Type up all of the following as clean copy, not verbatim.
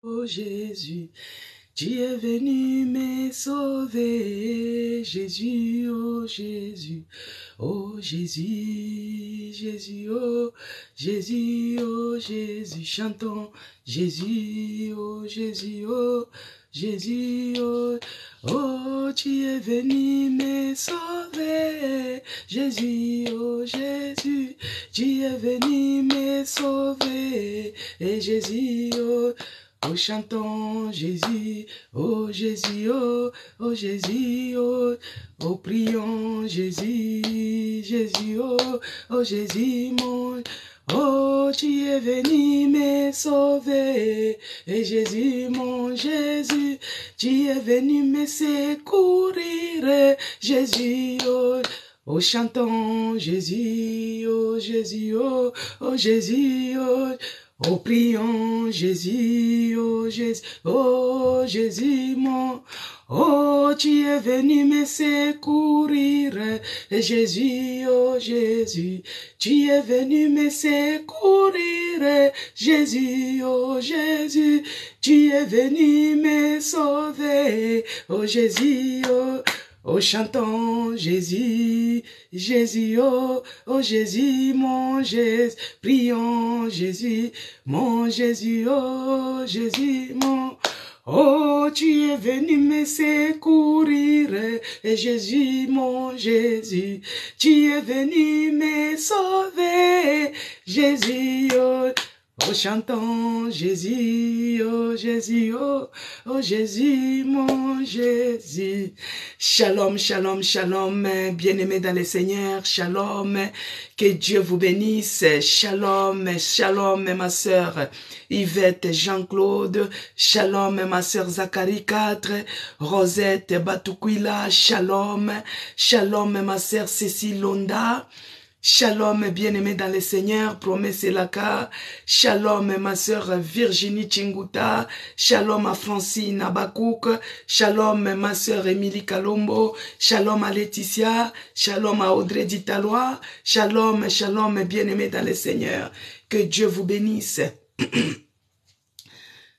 Oh Jésus, tu es venu me sauver, Jésus, oh Jésus, oh Jésus, Jésus, oh Jésus, oh Jésus, chantons, Jésus, oh Jésus, oh Jésus, oh, oh, tu es venu me sauver, Jésus, oh Jésus, tu es venu me sauver, et Jésus, oh, oh, chantons Jésus, oh Jésus, oh, oh Jésus, oh, oh, prions Jésus, Jésus, oh, oh Jésus, mon, oh, tu es venu me sauver, et Jésus, mon Jésus, tu es venu me secourir, Jésus, oh, oh, chantons Jésus, oh Jésus, oh, oh Jésus, oh, oh, prions Jésus, oh Jésus, mon, oh, tu es venu me secourir, Jésus, oh Jésus, tu es venu me secourir, Jésus, oh Jésus, tu es venu me sauver, oh Jésus, oh, oh, chantons Jésus, Jésus, oh, oh Jésus, mon Jésus, prions Jésus, mon Jésus, oh Jésus, mon, oh, tu es venu me secourir, et Jésus, mon Jésus, tu es venu me sauver, Jésus, oh, oh, chantons Jésus, oh Jésus, oh, oh Jésus, mon Jésus. Shalom, shalom, shalom, bien-aimés dans le Seigneur, shalom, que Dieu vous bénisse, shalom, shalom, ma sœur Yvette Jean-Claude, shalom, ma sœur Zacharie 4, Rosette Batukwila, shalom, shalom, ma sœur Cécile Londa, shalom, bien-aimé dans le Seigneur, promesse Laka. Shalom, ma sœur Virginie Chinguta. Shalom à Francine Abakouk. Shalom, ma sœur Émilie Kalombo. Shalom à Laetitia. Shalom à Audrey Ditalois. Shalom, shalom, bien-aimé dans le Seigneur. Que Dieu vous bénisse.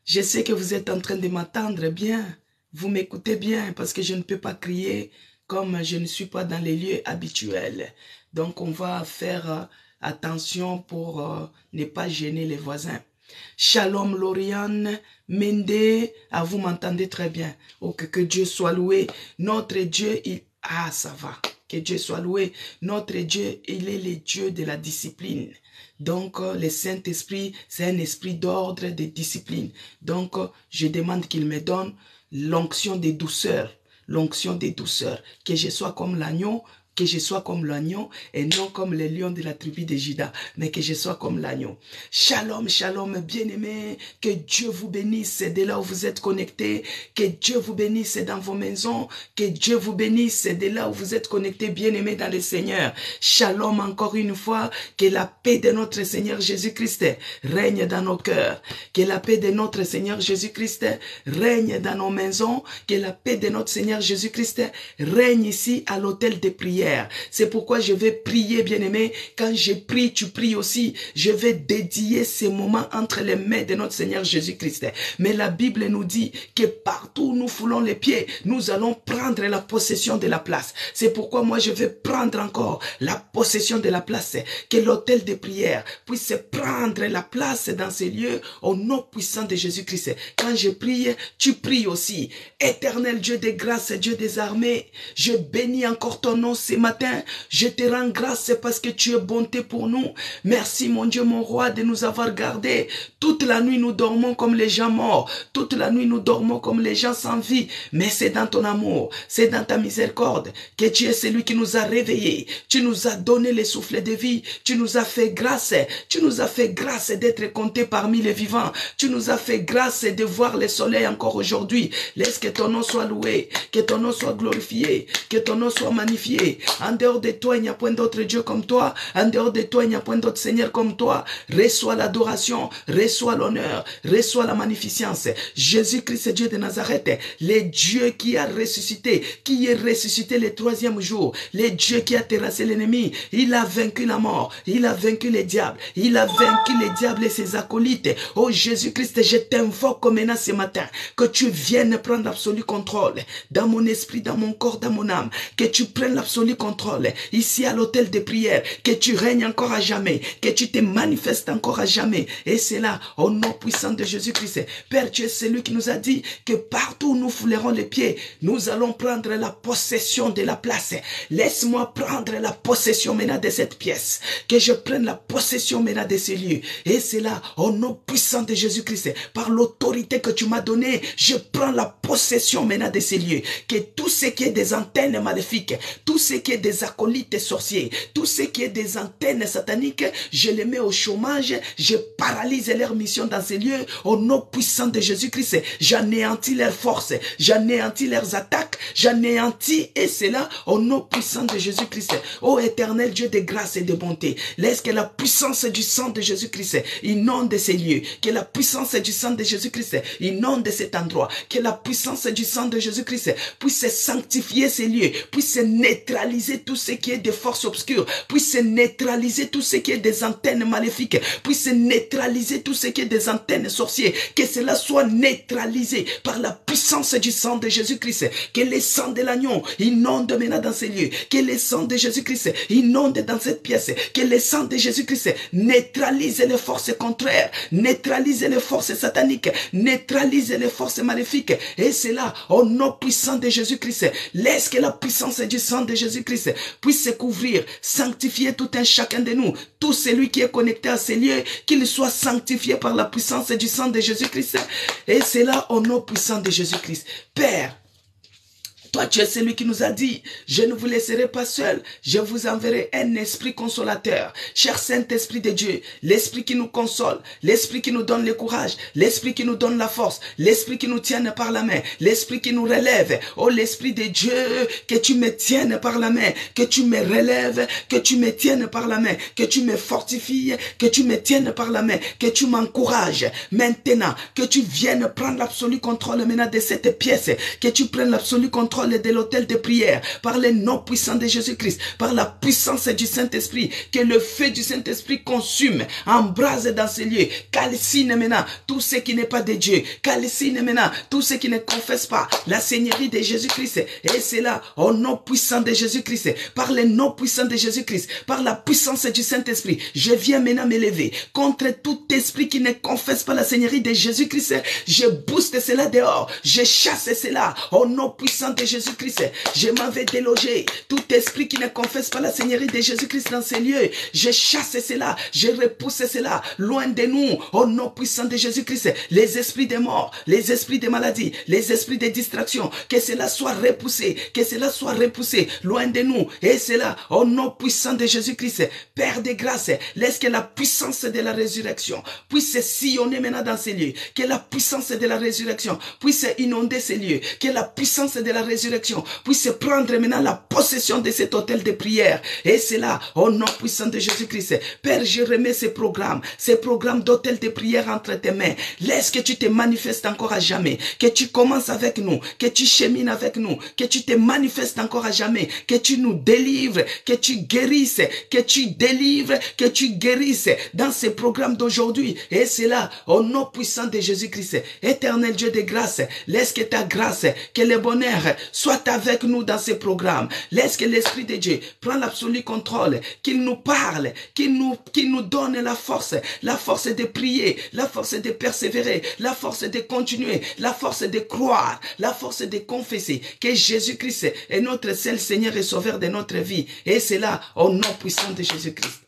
Je sais que vous êtes en train de m'attendre bien. Vous m'écoutez bien parce que je ne peux pas crier comme je ne suis pas dans les lieux habituels. Donc, on va faire attention pour ne pas gêner les voisins. Shalom, Lauriane, Mende, ah, vous m'entendez très bien. Oh, que Dieu soit loué. Notre Dieu, ah, ça va. Que Dieu soit loué. Notre Dieu, il est le Dieu de la discipline. Donc, le Saint-Esprit, c'est un esprit d'ordre, de discipline. Donc, je demande qu'il me donne l'onction des douceurs. L'onction des douceurs. Que je sois comme l'agneau, que je sois comme l'agneau et non comme les lions de la tribu de Juda, mais que je sois comme l'agneau. Shalom, shalom, bien-aimés, que Dieu vous bénisse de là où vous êtes connectés, que Dieu vous bénisse dans vos maisons, que Dieu vous bénisse de là où vous êtes connectés, bien-aimés dans le Seigneur. Shalom encore une fois, que la paix de notre Seigneur Jésus-Christ règne dans nos cœurs, que la paix de notre Seigneur Jésus-Christ règne dans nos maisons, que la paix de notre Seigneur Jésus-Christ règne ici à l'autel des prières. C'est pourquoi je vais prier, bien-aimé. Quand je prie, tu pries aussi. Je vais dédier ces moments entre les mains de notre Seigneur Jésus-Christ. Mais la Bible nous dit que partout où nous foulons les pieds, nous allons prendre la possession de la place. C'est pourquoi moi je vais prendre encore la possession de la place. Que l'autel de prière puisse prendre la place dans ces lieux au nom puissant de Jésus-Christ. Quand je prie, tu pries aussi. Éternel Dieu des grâces, Dieu des armées, je bénis encore ton nom ce matin. Je te rends grâce parce que tu es bonté pour nous. Merci mon Dieu, mon roi, de nous avoir gardés. Toute la nuit nous dormons comme les gens morts. Toute la nuit nous dormons comme les gens sans vie. Mais c'est dans ton amour, c'est dans ta miséricorde que tu es celui qui nous a réveillés. Tu nous as donné le souffle de vie. Tu nous as fait grâce. Tu nous as fait grâce d'être comptés parmi les vivants. Tu nous as fait grâce de voir le soleil encore aujourd'hui. Laisse que ton nom soit loué, que ton nom soit glorifié, que ton nom soit magnifié. prier. En dehors de toi, il n'y a point d'autre Dieu comme toi. En dehors de toi, il n'y a point d'autre Seigneur comme toi. Reçois l'adoration, reçois l'honneur, reçois la magnificence. Jésus-Christ, Dieu de Nazareth, le Dieu qui a ressuscité, qui est ressuscité le troisième jour, le Dieu qui a terrassé l'ennemi. Il a vaincu la mort, il a vaincu les diables, il a vaincu les diables et ses acolytes. Oh Jésus-Christ, je t'invoque maintenant ce matin, que tu viennes prendre l'absolu contrôle dans mon esprit, dans mon corps, dans mon âme, que tu prennes l'absolu contrôle ici à l'hôtel de prière, que tu règnes encore à jamais, que tu te manifestes encore à jamais. Et c'est là, au nom puissant de Jésus-Christ. Père, tu es celui qui nous a dit que partout où nous foulerons les pieds, nous allons prendre la possession de la place. Laisse-moi prendre la possession maintenant de cette pièce, que je prenne la possession maintenant de ces lieux. Et c'est là, au nom puissant de Jésus-Christ, par l'autorité que tu m'as donnée, je prends la possession maintenant de ces lieux. Que tout ce qui est des antennes maléfiques, tout ce qui est des acolytes sorciers, tout ce qui est des antennes sataniques, je les mets au chômage, je paralyse leur mission dans ces lieux, au nom puissant de Jésus-Christ. J'anéantis leurs forces, j'anéantis leurs attaques, j'anéantis, et c'est là, au nom puissant de Jésus-Christ. Ô éternel Dieu de grâce et de bonté, laisse que la puissance du sang de Jésus-Christ inonde ces lieux, que la puissance du sang de Jésus-Christ inonde cet endroit, que la puissance du sang de Jésus-Christ puisse sanctifier ces lieux, puisse neutraliser tout ce qui est des forces obscures, puisse neutraliser tout ce qui est des antennes maléfiques, puisse neutraliser tout ce qui est des antennes sorcières, que cela soit neutralisé par la puissance du sang de Jésus-Christ, que le sang de l'agneau inonde maintenant dans ces lieux, que le sang de Jésus-Christ inonde dans cette pièce, que le sang de Jésus-Christ neutralise les forces contraires, neutralise les forces sataniques, neutralise les forces maléfiques. Et c'est là, au nom puissant de Jésus-Christ, laisse que la puissance du sang de Jésus-Christ puisse se couvrir, sanctifier tout un chacun de nous, tout celui qui est connecté à ces lieux, qu'il soit sanctifié par la puissance du sang de Jésus-Christ. Et c'est là, au nom puissant de Jésus-Christ. Père, toi, tu es celui qui nous a dit, je ne vous laisserai pas seul, je vous enverrai un esprit consolateur. Cher Saint-Esprit de Dieu, l'esprit qui nous console, l'esprit qui nous donne le courage, l'esprit qui nous donne la force, l'esprit qui nous tienne par la main, l'esprit qui nous relève. Oh, l'esprit de Dieu, que tu me tiennes par la main, que tu me relèves, que tu me tiennes par la main, que tu me fortifies, que tu me tiennes par la main, que tu m'encourages. Maintenant, que tu viennes prendre l'absolu contrôle maintenant de cette pièce, que tu prennes l'absolu contrôle de l'autel de prière, par le nom puissant de Jésus-Christ, par la puissance du Saint-Esprit, que le feu du Saint-Esprit consume, embrase dans ces lieux, calcine maintenant tout ce qui n'est pas de Dieu, calcine maintenant tout ce qui ne confesse pas la Seigneurie de Jésus-Christ. Et c'est là, au nom puissant de Jésus-Christ, par le nom puissant de Jésus-Christ, par la puissance du Saint-Esprit, je viens maintenant m'élever contre tout esprit qui ne confesse pas la Seigneurie de Jésus-Christ. Je booste cela dehors, je chasse cela au nom puissant de Jésus-Christ. Je m'en vais déloger tout esprit qui ne confesse pas la Seigneurie de Jésus-Christ dans ces lieux. Je chasse cela, je repousse cela loin de nous au nom puissant de Jésus-Christ. Les esprits de mort, les esprits de maladie, les esprits de distraction, que cela soit repoussé, que cela soit repoussé loin de nous. Et cela au nom puissant de Jésus-Christ. Père de grâce, laisse que la puissance de la résurrection puisse sillonner maintenant dans ces lieux, que la puissance de la résurrection puisse inonder ces lieux, que la puissance de la résurrection puisse prendre maintenant la possession de cet hôtel de prière. Et c'est là, au nom puissant de Jésus-Christ. Père, je remets ces programmes d'hôtel de prière entre tes mains. Laisse que tu te manifestes encore à jamais, que tu commences avec nous, que tu chemines avec nous, que tu te manifestes encore à jamais, que tu nous délivres, que tu guérisses, que tu délivres, que tu guérisses dans ces programmes d'aujourd'hui. Et c'est là, au nom puissant de Jésus-Christ. Éternel Dieu de grâce, laisse que ta grâce, que le bonheur soit avec nous dans ces programmes. Laisse que l'Esprit de Dieu prenne l'absolu contrôle, qu'il nous parle, qu'il nous donne la force de prier, la force de persévérer, la force de continuer, la force de croire, la force de confesser que Jésus-Christ est notre seul Seigneur et Sauveur de notre vie. Et c'est là, au nom puissant de Jésus-Christ.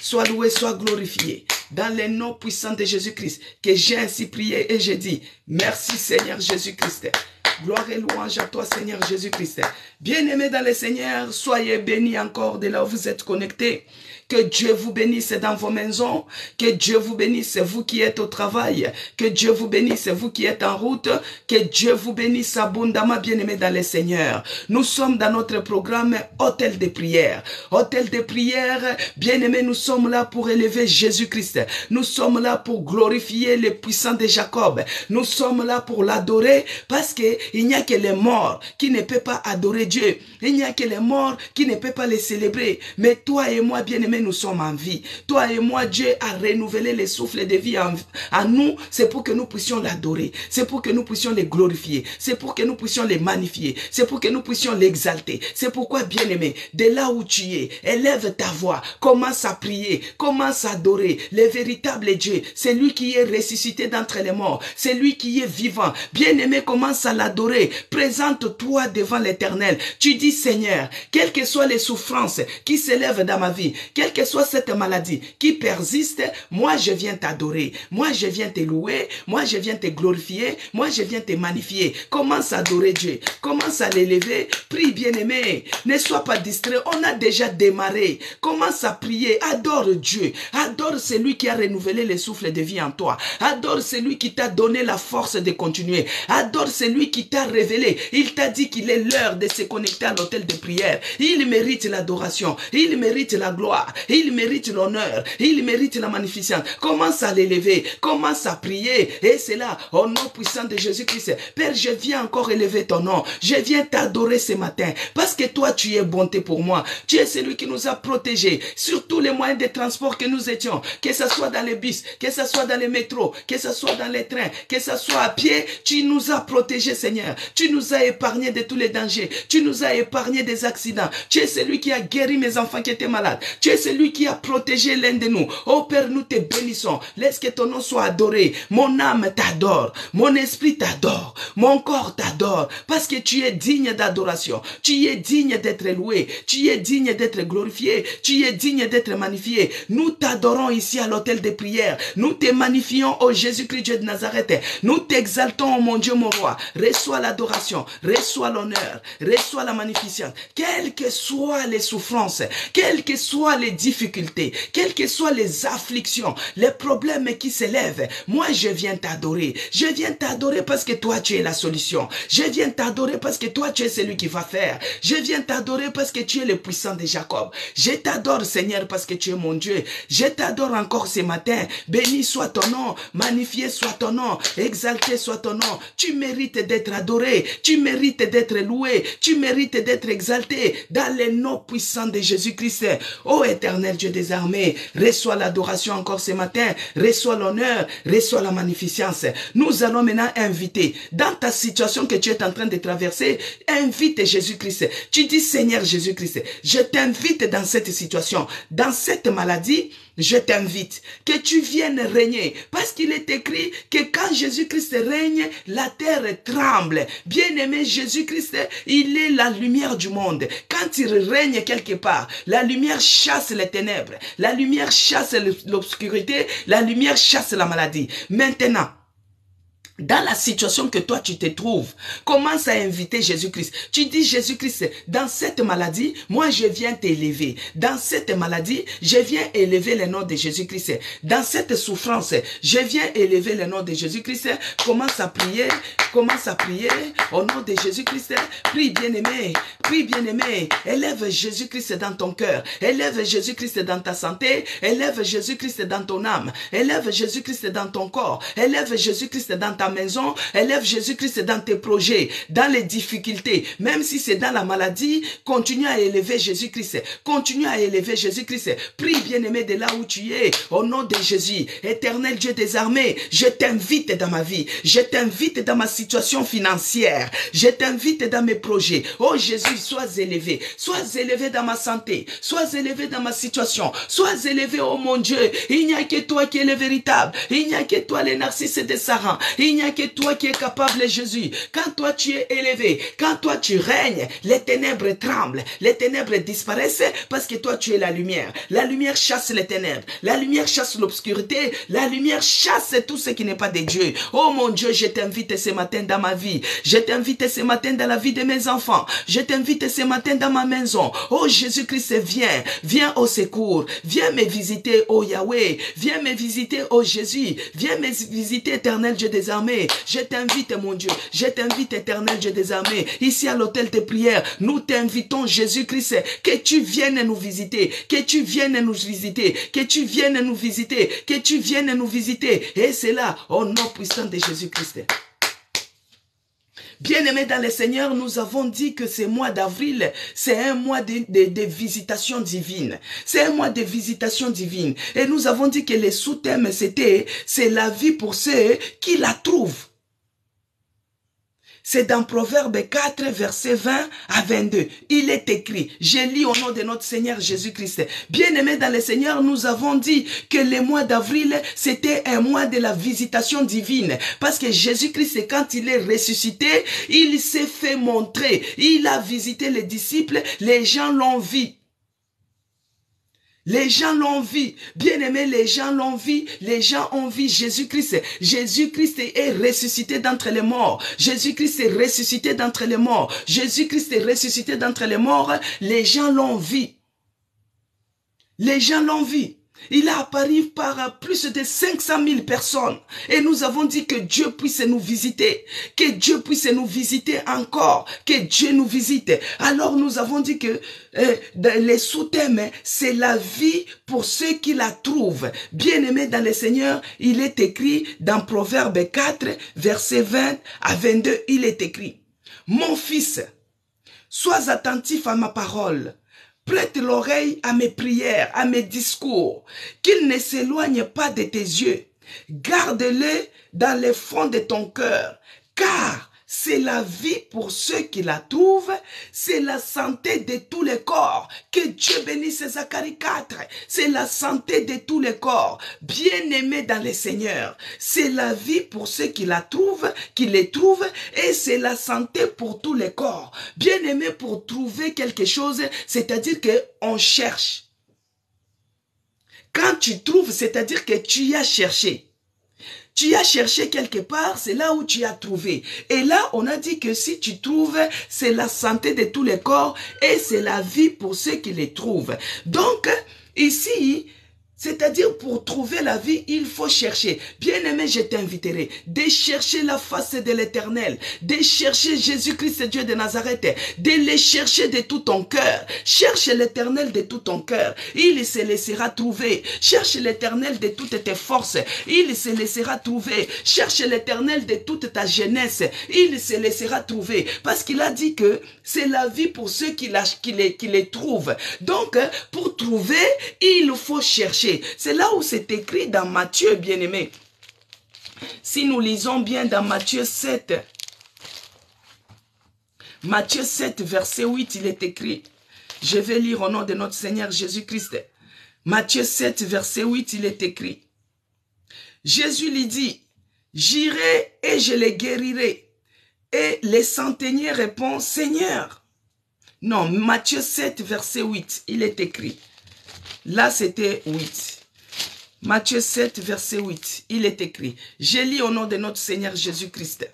Sois loué, sois glorifié. Dans le nom puissant de Jésus-Christ, que j'ai ainsi prié et j'ai dit, merci Seigneur Jésus-Christ. Gloire et louange à toi, Seigneur Jésus-Christ. Bien-aimés dans le Seigneur, soyez bénis encore de là où vous êtes connectés. Que Dieu vous bénisse dans vos maisons. Que Dieu vous bénisse, vous qui êtes au travail. Que Dieu vous bénisse, vous qui êtes en route. Que Dieu vous bénisse abondamment, bien-aimés dans le Seigneur. Nous sommes dans notre programme Hôtel de prière. Hôtel de prière, bien-aimés, nous sommes là pour élever Jésus-Christ. Nous sommes là pour glorifier le puissant de Jacob. Nous sommes là pour l'adorer parce qu'il n'y a que les morts qui ne peuvent pas adorer Dieu. Il n'y a que les morts qui ne peuvent pas les célébrer. Mais toi et moi, bien-aimés, nous sommes en vie. Toi et moi, Dieu a renouvelé les souffles de vie en nous. C'est pour que nous puissions l'adorer. C'est pour que nous puissions les glorifier. C'est pour que nous puissions les magnifier. C'est pour que nous puissions l'exalter. C'est pourquoi, bien-aimé, de là où tu es, élève ta voix. Commence à prier. Commence à adorer le véritable Dieu. C'est lui qui est ressuscité d'entre les morts. C'est lui qui est vivant. Bien-aimé, commence à l'adorer. Présente-toi devant l'Éternel. Tu dis, Seigneur, quelles que soient les souffrances qui s'élèvent dans ma vie, quelle que soit cette maladie qui persiste, moi je viens t'adorer, moi je viens te louer, moi je viens te glorifier, moi je viens te magnifier. Commence à adorer Dieu, commence à l'élever, prie bien-aimé, ne sois pas distrait, on a déjà démarré. Commence à prier, adore Dieu, adore celui qui a renouvelé les souffles de vie en toi, adore celui qui t'a donné la force de continuer, adore celui qui t'a révélé, il t'a dit qu'il est l'heure de se connecter à l'autel de prière, il mérite l'adoration, il mérite la gloire, il mérite l'honneur, il mérite la magnificence. Commence à l'élever, commence à prier. Et c'est là, au nom puissant de Jésus-Christ. Père, je viens encore élever ton nom. Je viens t'adorer ce matin. Parce que toi, tu es bonté pour moi. Tu es celui qui nous a protégés sur tous les moyens de transport que nous étions. Que ce soit dans les bus, que ce soit dans les métros, que ce soit dans les trains, que ce soit à pied. Tu nous as protégés, Seigneur. Tu nous as épargnés de tous les dangers. Tu nous as épargnés des accidents. Tu es celui qui a guéri mes enfants qui étaient malades. Tu es celui qui a protégé l'un de nous. Oh Père, nous te bénissons. Laisse que ton nom soit adoré. Mon âme t'adore. Mon esprit t'adore. Mon corps t'adore. Parce que tu es digne d'adoration. Tu es digne d'être loué. Tu es digne d'être glorifié. Tu es digne d'être magnifié. Nous t'adorons ici à l'autel de prière. Nous te magnifions, oh Jésus-Christ, Dieu de Nazareth. Nous t'exaltons, oh mon Dieu, mon roi. Reçois l'adoration. Reçois l'honneur. Reçois la magnificence. Quelles que soient les souffrances, quelles que soient les difficultés, quelles que soient les afflictions, les problèmes qui s'élèvent, moi je viens t'adorer. Je viens t'adorer parce que toi tu es la solution. Je viens t'adorer parce que toi tu es celui qui va faire. Je viens t'adorer parce que tu es le puissant de Jacob. Je t'adore Seigneur parce que tu es mon Dieu. Je t'adore encore ce matin. Béni soit ton nom, magnifié soit ton nom, exalté soit ton nom. Tu mérites d'être adoré, tu mérites d'être loué, tu mérites d'être exalté dans le nom puissant de Jésus-Christ. Ô éternel Dieu des armées, reçois l'adoration encore ce matin, reçois l'honneur, reçois la magnificence. Nous allons maintenant inviter, dans ta situation que tu es en train de traverser, invite Jésus-Christ. Tu dis Seigneur Jésus-Christ, je t'invite dans cette situation, dans cette maladie, je t'invite que tu viennes régner. Parce qu'il est écrit que quand Jésus-Christ règne, la terre tremble. Bien-aimé, Jésus-Christ, il est la lumière du monde. Quand il règne quelque part, la lumière chasse les ténèbres. La lumière chasse l'obscurité. La lumière chasse la maladie. Maintenant, dans la situation que toi tu te trouves, commence à inviter Jésus-Christ. Tu dis Jésus-Christ, dans cette maladie, moi je viens t'élever. Dans cette maladie, je viens élever le nom de Jésus-Christ. Dans cette souffrance, je viens élever le nom de Jésus-Christ. Commence à prier au nom de Jésus-Christ. Prie bien-aimé, prie bien-aimé. Élève Jésus-Christ dans ton cœur. Élève Jésus-Christ dans ta santé. Élève Jésus-Christ dans ton âme. Élève Jésus-Christ dans ton corps. Élève Jésus-Christ dans ta maison, élève Jésus-Christ dans tes projets, dans les difficultés, même si c'est dans la maladie, continue à élever Jésus-Christ, continue à élever Jésus-Christ, prie bien-aimé de là où tu es, au nom de Jésus, éternel Dieu des armées, je t'invite dans ma vie, je t'invite dans ma situation financière, je t'invite dans mes projets, oh Jésus, sois élevé dans ma santé, sois élevé dans ma situation, sois élevé, oh mon Dieu, il n'y a que toi qui es le véritable, il n'y a que toi les narcisses de Saran, il Il n'y a que toi qui es capable, Jésus. Quand toi tu es élevé, quand toi tu règnes, les ténèbres tremblent, les ténèbres disparaissent parce que toi tu es la lumière. La lumière chasse les ténèbres, la lumière chasse l'obscurité, la lumière chasse tout ce qui n'est pas de Dieu. Oh mon Dieu, je t'invite ce matin dans ma vie. Je t'invite ce matin dans la vie de mes enfants. Je t'invite ce matin dans ma maison. Oh Jésus-Christ, viens, viens au secours. Viens me visiter, oh Yahweh. Viens me visiter, oh Jésus. Viens me visiter, éternel Dieu des armées. Je t'invite, mon Dieu. Je t'invite, éternel Dieu des armées. Ici à l'hôtel de prière, nous t'invitons, Jésus-Christ, que tu viennes nous visiter. Que tu viennes nous visiter. Que tu viennes nous visiter. Que tu viennes nous visiter. Et c'est là, au nom puissant de Jésus-Christ. Bien-aimés dans le Seigneur, nous avons dit que ce mois d'avril, c'est un mois de visitation divine. C'est un mois de visitation divine. Et nous avons dit que le sous-thème, c'était, c'est la vie pour ceux qui la trouvent. C'est dans Proverbe 4, verset 20 à 22. Il est écrit, je lis au nom de notre Seigneur Jésus-Christ. Bien-aimés dans le Seigneur, nous avons dit que le mois d'avril, c'était un mois de la visitation divine. Parce que Jésus-Christ, quand il est ressuscité, il s'est fait montrer. Il a visité les disciples, les gens l'ont vu. Les gens l'ont vu. Bien-aimés, les gens l'ont vu. Les gens ont vu Jésus-Christ. Jésus-Christ est ressuscité d'entre les morts. Jésus-Christ est ressuscité d'entre les morts. Jésus-Christ est ressuscité d'entre les morts. Les gens l'ont vu. Les gens l'ont vu. Il a apparu par plus de 500 000 personnes. Et nous avons dit que Dieu puisse nous visiter. Que Dieu puisse nous visiter encore. Que Dieu nous visite. Alors nous avons dit que les sous-thèmes, c'est la vie pour ceux qui la trouvent. Bien-aimés dans le Seigneur, il est écrit dans Proverbe 4, verset 20 à 22, il est écrit, « Mon fils, sois attentif à ma parole. Prête l'oreille à mes prières, à mes discours, qu'ils ne s'éloignent pas de tes yeux. Garde-les dans les fonds de ton cœur, car c'est la vie pour ceux qui la trouvent, c'est la santé de tous les corps. Que Dieu bénisse Zacharie 4. C'est la santé de tous les corps. Bien-aimés dans le Seigneur, c'est la vie pour ceux qui la trouvent, qui les trouvent, et c'est la santé pour tous les corps. Bien-aimés, pour trouver quelque chose, c'est-à-dire qu'on cherche. Quand tu trouves, c'est-à-dire que tu y as cherché. Tu as cherché quelque part, c'est là où tu as trouvé. Et là, on a dit que si tu trouves, c'est la santé de tous les corps et c'est la vie pour ceux qui les trouvent. Donc, ici, c'est-à-dire pour trouver la vie, il faut chercher. Bien-aimé, je t'inviterai de chercher la face de l'Éternel, de chercher Jésus-Christ, Dieu de Nazareth, de les chercher de tout ton cœur. Cherche l'Éternel de tout ton cœur, il se laissera trouver. Cherche l'Éternel de toutes tes forces, il se laissera trouver. Cherche l'Éternel de toute ta jeunesse, il se laissera trouver. Parce qu'il a dit que c'est la vie pour ceux qui les trouvent. Donc, pour trouver, il faut chercher. C'est là où c'est écrit dans Matthieu, bien-aimé. Si nous lisons bien dans Matthieu 7, Matthieu 7, verset 8, il est écrit. Je vais lire au nom de notre Seigneur Jésus-Christ. Matthieu 7, verset 8, il est écrit. Jésus lui dit, « J'irai et je les guérirai. » Et les centeniers répondent, « Seigneur. » Non, Matthieu 7, verset 8, il est écrit. Là, c'était 8. Matthieu 7, verset 8. Il est écrit. Je lis au nom de notre Seigneur Jésus-Christ.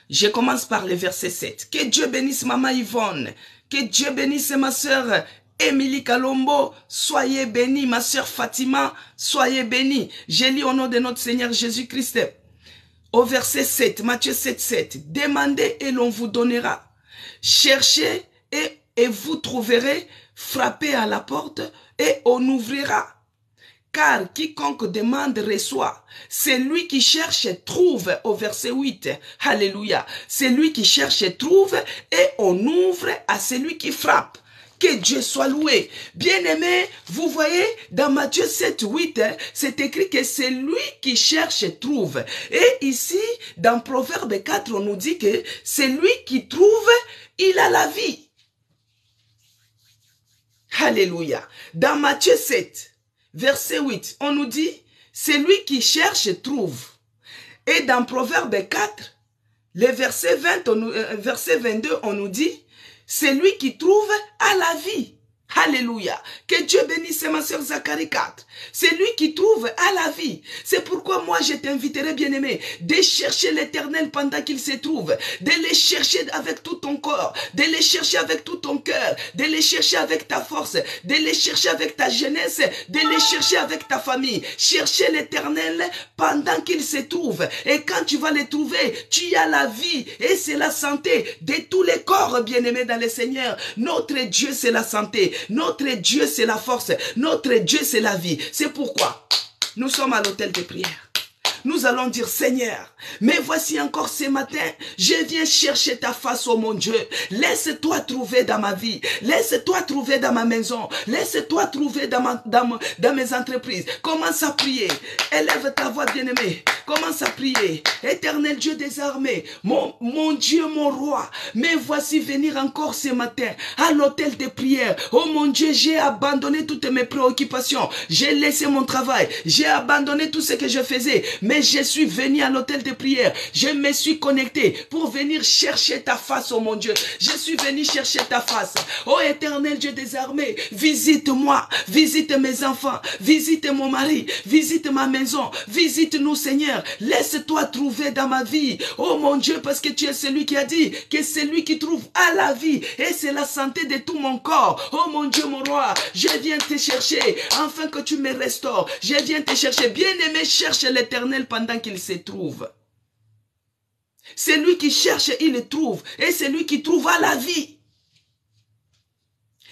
Je commence par le verset 7. Que Dieu bénisse Maman Yvonne. Que Dieu bénisse ma sœur Émilie Kalombo. Soyez bénis, ma sœur Fatima. Soyez bénis. Je lis au nom de notre Seigneur Jésus-Christ. Au verset 7. Matthieu 7, 7. Demandez et l'on vous donnera. Cherchez et vous trouverez. Frappez à la porte et on ouvrira. Car quiconque demande reçoit. Celui qui cherche trouve au verset 8. Alléluia. Celui qui cherche trouve et on ouvre à celui qui frappe. Que Dieu soit loué. Bien-aimé, vous voyez, dans Matthieu 7, 8, c'est écrit que celui qui cherche trouve. Et ici, dans Proverbe 4, on nous dit que celui qui trouve, il a la vie. Alléluia. Dans Matthieu 7, verset 8, on nous dit, celui qui cherche trouve. Et dans Proverbe 4, le verset 22, on nous dit, c'est lui qui trouve à la vie. Alléluia. Que Dieu bénisse ma sœur Zacharie 4. C'est lui qui trouve à la vie. C'est pourquoi moi je t'inviterai, bien-aimé, de chercher l'Éternel pendant qu'il se trouve. De les chercher avec tout ton corps. De les chercher avec tout ton cœur. De les chercher avec ta force. De les chercher avec ta jeunesse. De les chercher avec ta famille. Chercher l'Éternel pendant qu'il se trouve. Et quand tu vas les trouver, tu as la vie. Et c'est la santé de tous les corps, bien-aimés dans le Seigneur. Notre Dieu, c'est la santé. Notre Dieu, c'est la force. Notre Dieu, c'est la vie. C'est pourquoi nous sommes à l'hôtel de prière. Nous allons dire, Seigneur, mais voici encore ce matin, je viens chercher ta face, oh mon Dieu. Laisse-toi trouver dans ma vie. Laisse-toi trouver dans ma maison. Laisse-toi trouver dans mes entreprises. Commence à prier. Élève ta voix, bien-aimée. Commence à prier. Éternel Dieu des armées, mon Dieu, mon roi, mais voici venir encore ce matin à l'hôtel de prière. Oh mon Dieu, j'ai abandonné toutes mes préoccupations. J'ai laissé mon travail. J'ai abandonné tout ce que je faisais. Mais je suis venu à l'hôtel de prière. Je me suis connecté pour venir chercher ta face, oh mon Dieu. Je suis venu chercher ta face. Oh éternel Dieu des armées, visite-moi, visite mes enfants, visite mon mari, visite ma maison, visite-nous Seigneur. Laisse-toi trouver dans ma vie. Oh mon Dieu, parce que tu es celui qui a dit que c'est lui qui trouve à la vie. Et c'est la santé de tout mon corps. Oh mon Dieu, mon roi, je viens te chercher afin que tu me restaures. Je viens te chercher. Bien-aimé, cherche l'Éternel pendant qu'il se trouve. C'est lui qui cherche, il le trouve. Et c'est lui qui trouve à la vie.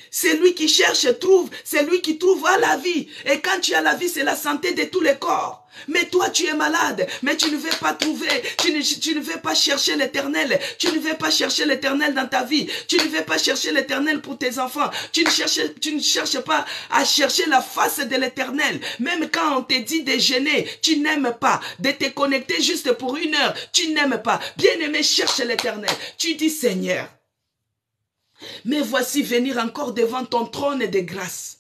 C'est lui qui cherche, trouve. C'est lui qui trouve à la vie. Et quand tu as la vie, c'est la santé de tous les corps. Mais toi, tu es malade. Mais tu ne veux pas trouver. Tu ne veux pas chercher l'Éternel. Tu ne veux pas chercher l'Éternel dans ta vie. Tu ne veux pas chercher l'Éternel pour tes enfants. Tu ne cherches pas à chercher la face de l'Éternel. Même quand on te dit de jeûner, tu n'aimes pas. De te connecter juste pour 1 heure, tu n'aimes pas. Bien-aimé, cherche l'Éternel. Tu dis, Seigneur, mais voici venir encore devant ton trône de grâce.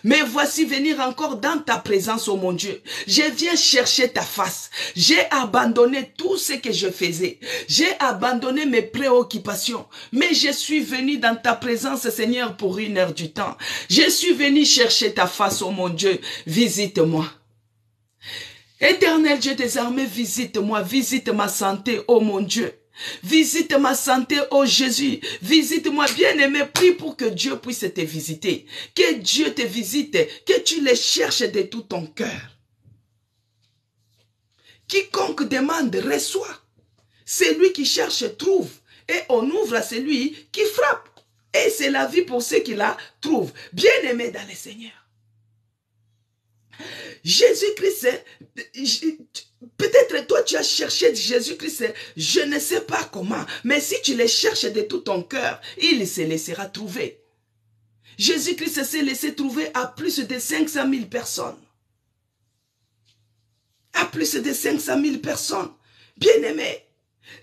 Mais voici venir encore dans ta présence, oh mon Dieu. Je viens chercher ta face. J'ai abandonné tout ce que je faisais. J'ai abandonné mes préoccupations. Mais je suis venu dans ta présence, Seigneur, pour 1 heure du temps. Je suis venu chercher ta face, oh mon Dieu. Visite-moi. Éternel Dieu des armées, visite-moi. Visite ma santé, oh mon Dieu. Visite ma santé, oh Jésus. Visite-moi, bien-aimé. Prie pour que Dieu puisse te visiter. Que Dieu te visite. Que tu les cherches de tout ton cœur. Quiconque demande, reçoit. Celui qui cherche, trouve. Et on ouvre à celui qui frappe. Et c'est la vie pour ceux qui la trouvent. Bien-aimé dans le Seigneur. Jésus-Christ, peut-être toi tu as cherché Jésus-Christ, je ne sais pas comment, mais si tu les cherches de tout ton cœur, il se laissera trouver. Jésus-Christ s'est laissé trouver à plus de 500 000 personnes. À plus de 500 000 personnes. Bien-aimés,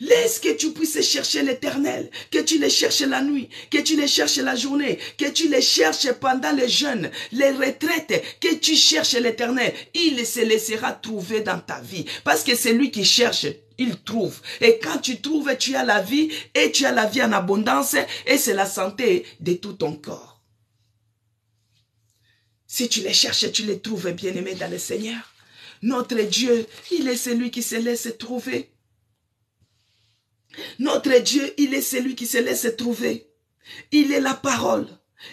laisse que tu puisses chercher l'Éternel, que tu les cherches la nuit, que tu les cherches la journée, que tu les cherches pendant les jeûnes, les retraites, que tu cherches l'Éternel. Il se laissera trouver dans ta vie. Parce que c'est lui qui cherche, il trouve. Et quand tu trouves, tu as la vie et tu as la vie en abondance et c'est la santé de tout ton corps. Si tu les cherches, tu les trouves, bien-aimés dans le Seigneur. Notre Dieu, il est celui qui se laisse trouver. Notre Dieu, il est celui qui se laisse trouver. Il est la parole.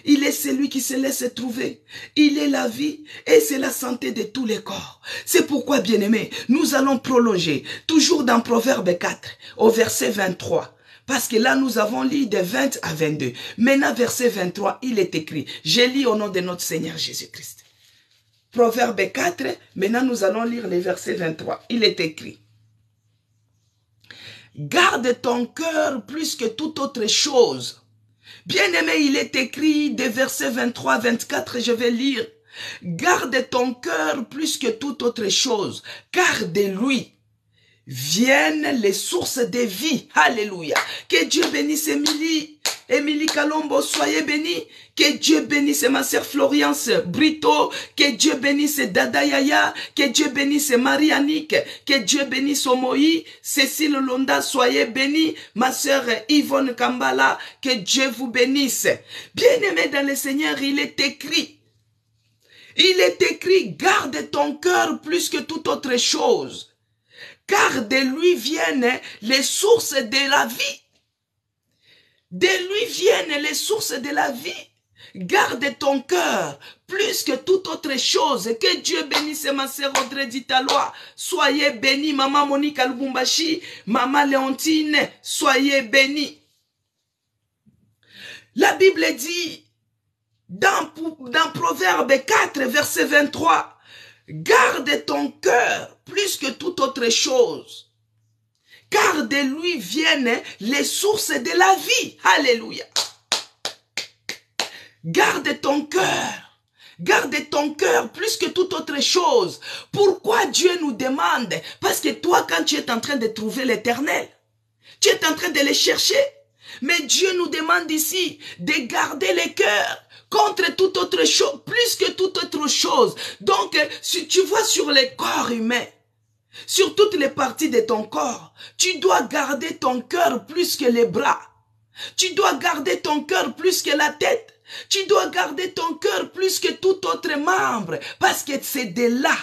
Il est celui qui se laisse trouver. Il est la vie et c'est la santé de tous les corps. C'est pourquoi, bien-aimés, nous allons prolonger, toujours dans Proverbe 4, au verset 23. Parce que là, nous avons lu de 20 à 22. Maintenant, verset 23, il est écrit. Je lis au nom de notre Seigneur Jésus-Christ. Proverbe 4, maintenant nous allons lire les versets 23. Il est écrit. Garde ton cœur plus que toute autre chose. Bien-aimé, il est écrit des versets 23 à 24, je vais lire. Garde ton cœur plus que toute autre chose, car de lui viennent les sources de vie. Alléluia. Que Dieu bénisse Émilie. Émilie Kalombo, soyez bénie. Que Dieu bénisse ma sœur Florence Brito. Que Dieu bénisse Dada Yaya. Que Dieu bénisse Marie-Annick. Que Dieu bénisse Omoï. Cécile Londa, soyez bénie. Ma sœur Yvonne Kambala. Que Dieu vous bénisse. Bien-aimé dans le Seigneur, il est écrit. Il est écrit, garde ton cœur plus que toute autre chose. Car de lui viennent les sources de la vie. De lui viennent les sources de la vie. Garde ton cœur plus que toute autre chose. Que Dieu bénisse ma sœur Audrey Ditalois. Soyez bénis, maman Monique Lubumbashi, maman Léontine, soyez bénis. La Bible dit, dans Proverbe 4, verset 23, garde ton cœur plus que toute autre chose, car de lui viennent les sources de la vie. Alléluia. Garde ton cœur plus que toute autre chose. Pourquoi Dieu nous demande? Parce que toi, quand tu es en train de trouver l'Éternel, tu es en train de le chercher. Mais Dieu nous demande ici de garder le cœur contre toute autre chose, plus que toute autre chose. Donc, si tu vois sur le corps humain, sur toutes les parties de ton corps, tu dois garder ton cœur plus que les bras. Tu dois garder ton cœur plus que la tête. Tu dois garder ton cœur plus que tout autre membre. Parce que c'est de là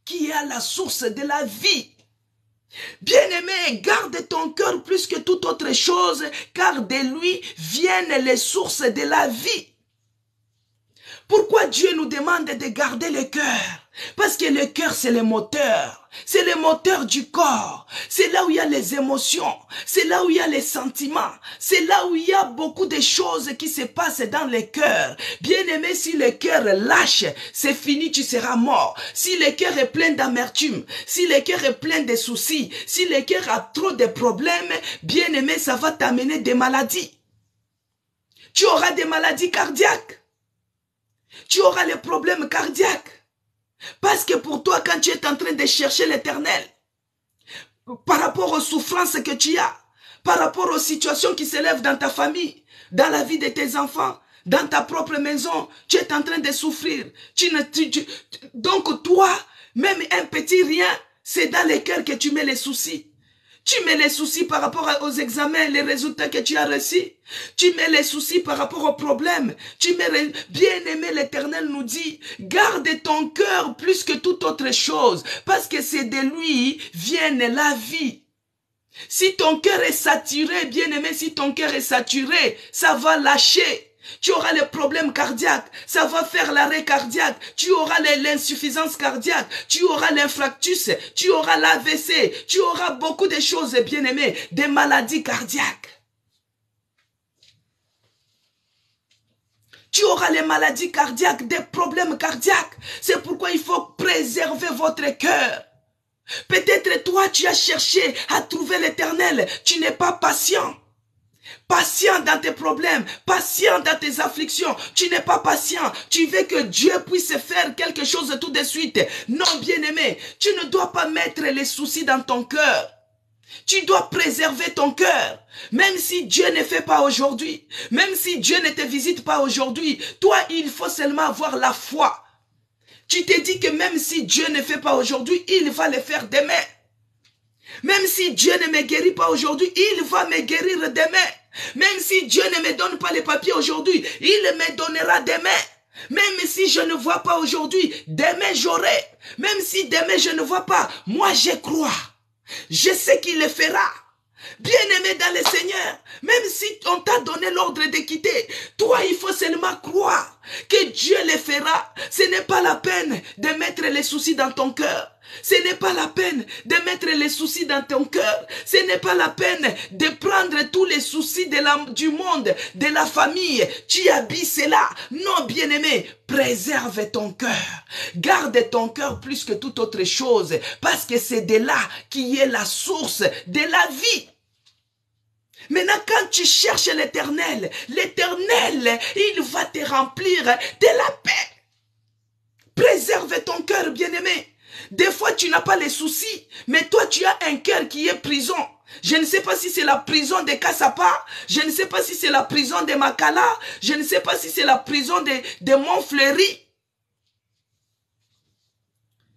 qu'il y a la source de la vie. Bien-aimé, garde ton cœur plus que toute autre chose, car de lui viennent les sources de la vie. Pourquoi Dieu nous demande de garder le cœur? Parce que le cœur, c'est le moteur. C'est le moteur du corps. C'est là où il y a les émotions. C'est là où il y a les sentiments. C'est là où il y a beaucoup de choses qui se passent dans le cœur. Bien-aimé, si le cœur lâche, c'est fini, tu seras mort. Si le cœur est plein d'amertume, si le cœur est plein de soucis, si le cœur a trop de problèmes, bien-aimé, ça va t'amener des maladies. Tu auras des maladies cardiaques. Tu auras les problèmes cardiaques. Parce que pour toi, quand tu es en train de chercher l'Éternel, par rapport aux souffrances que tu as, par rapport aux situations qui s'élèvent dans ta famille, dans la vie de tes enfants, dans ta propre maison, tu es en train de souffrir. Donc toi, même un petit rien, c'est dans le cœur que tu mets les soucis. Tu mets les soucis par rapport aux examens, les résultats que tu as reçus. Tu mets les soucis par rapport aux problèmes. Bien-aimé, l'Éternel nous dit, garde ton cœur plus que toute autre chose, parce que c'est de lui vienne la vie. Si ton cœur est saturé, bien-aimé, si ton cœur est saturé, ça va lâcher. Tu auras les problèmes cardiaques, ça va faire l'arrêt cardiaque, tu auras l'insuffisance cardiaque, tu auras l'infarctus, tu auras l'AVC, tu auras beaucoup de choses, bien-aimés, des maladies cardiaques. Tu auras les maladies cardiaques, des problèmes cardiaques. C'est pourquoi il faut préserver votre cœur. Peut-être toi, tu as cherché à trouver l'Éternel, tu n'es pas patient. Patient dans tes problèmes, patient dans tes afflictions. Tu n'es pas patient. Tu veux que Dieu puisse faire quelque chose tout de suite. Non, bien-aimé, tu ne dois pas mettre les soucis dans ton cœur. Tu dois préserver ton cœur. Même si Dieu ne fait pas aujourd'hui, même si Dieu ne te visite pas aujourd'hui, toi, il faut seulement avoir la foi. Tu te dis que même si Dieu ne fait pas aujourd'hui, il va le faire demain. Même si Dieu ne me guérit pas aujourd'hui, il va me guérir demain. Même si Dieu ne me donne pas les papiers aujourd'hui, il me donnera demain. Même si je ne vois pas aujourd'hui, demain j'aurai. Même si demain je ne vois pas, moi je crois. Je sais qu'il le fera. Bien-aimé dans le Seigneur, même si on t'a donné l'ordre de quitter, toi il faut seulement croire que Dieu le fera. Ce n'est pas la peine de mettre les soucis dans ton cœur. Ce n'est pas la peine de mettre les soucis dans ton cœur. Ce n'est pas la peine de prendre tous les soucis du monde, de la famille. Tu habilles cela. Non, bien-aimé, préserve ton cœur. Garde ton cœur plus que toute autre chose. Parce que c'est de là qui est la source de la vie. Maintenant, quand tu cherches l'Éternel, l'Éternel, il va te remplir de la paix. Préserve ton cœur, bien-aimé. Des fois, tu n'as pas les soucis, mais toi, tu as un cœur qui est prison. Je ne sais pas si c'est la prison de Kassapa. Je ne sais pas si c'est la prison de Makala. Je ne sais pas si c'est la prison de Montfleury.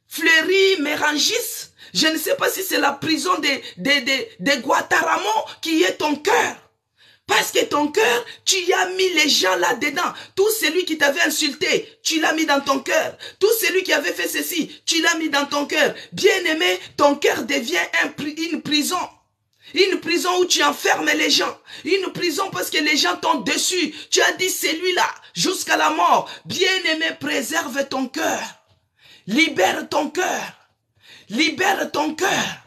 Fleury, Mérangis. Je ne sais pas si c'est la prison de Guantanamo qui est ton cœur. Parce que ton cœur, tu y as mis les gens là-dedans. Tout celui qui t'avait insulté, tu l'as mis dans ton cœur. Tout celui qui avait fait ceci, tu l'as mis dans ton cœur. Bien-aimé, ton cœur devient une prison. Une prison où tu enfermes les gens. Une prison parce que les gens t'ont déçu. Tu as dit celui-là jusqu'à la mort. Bien-aimé, préserve ton cœur. Libère ton cœur. Libère ton cœur.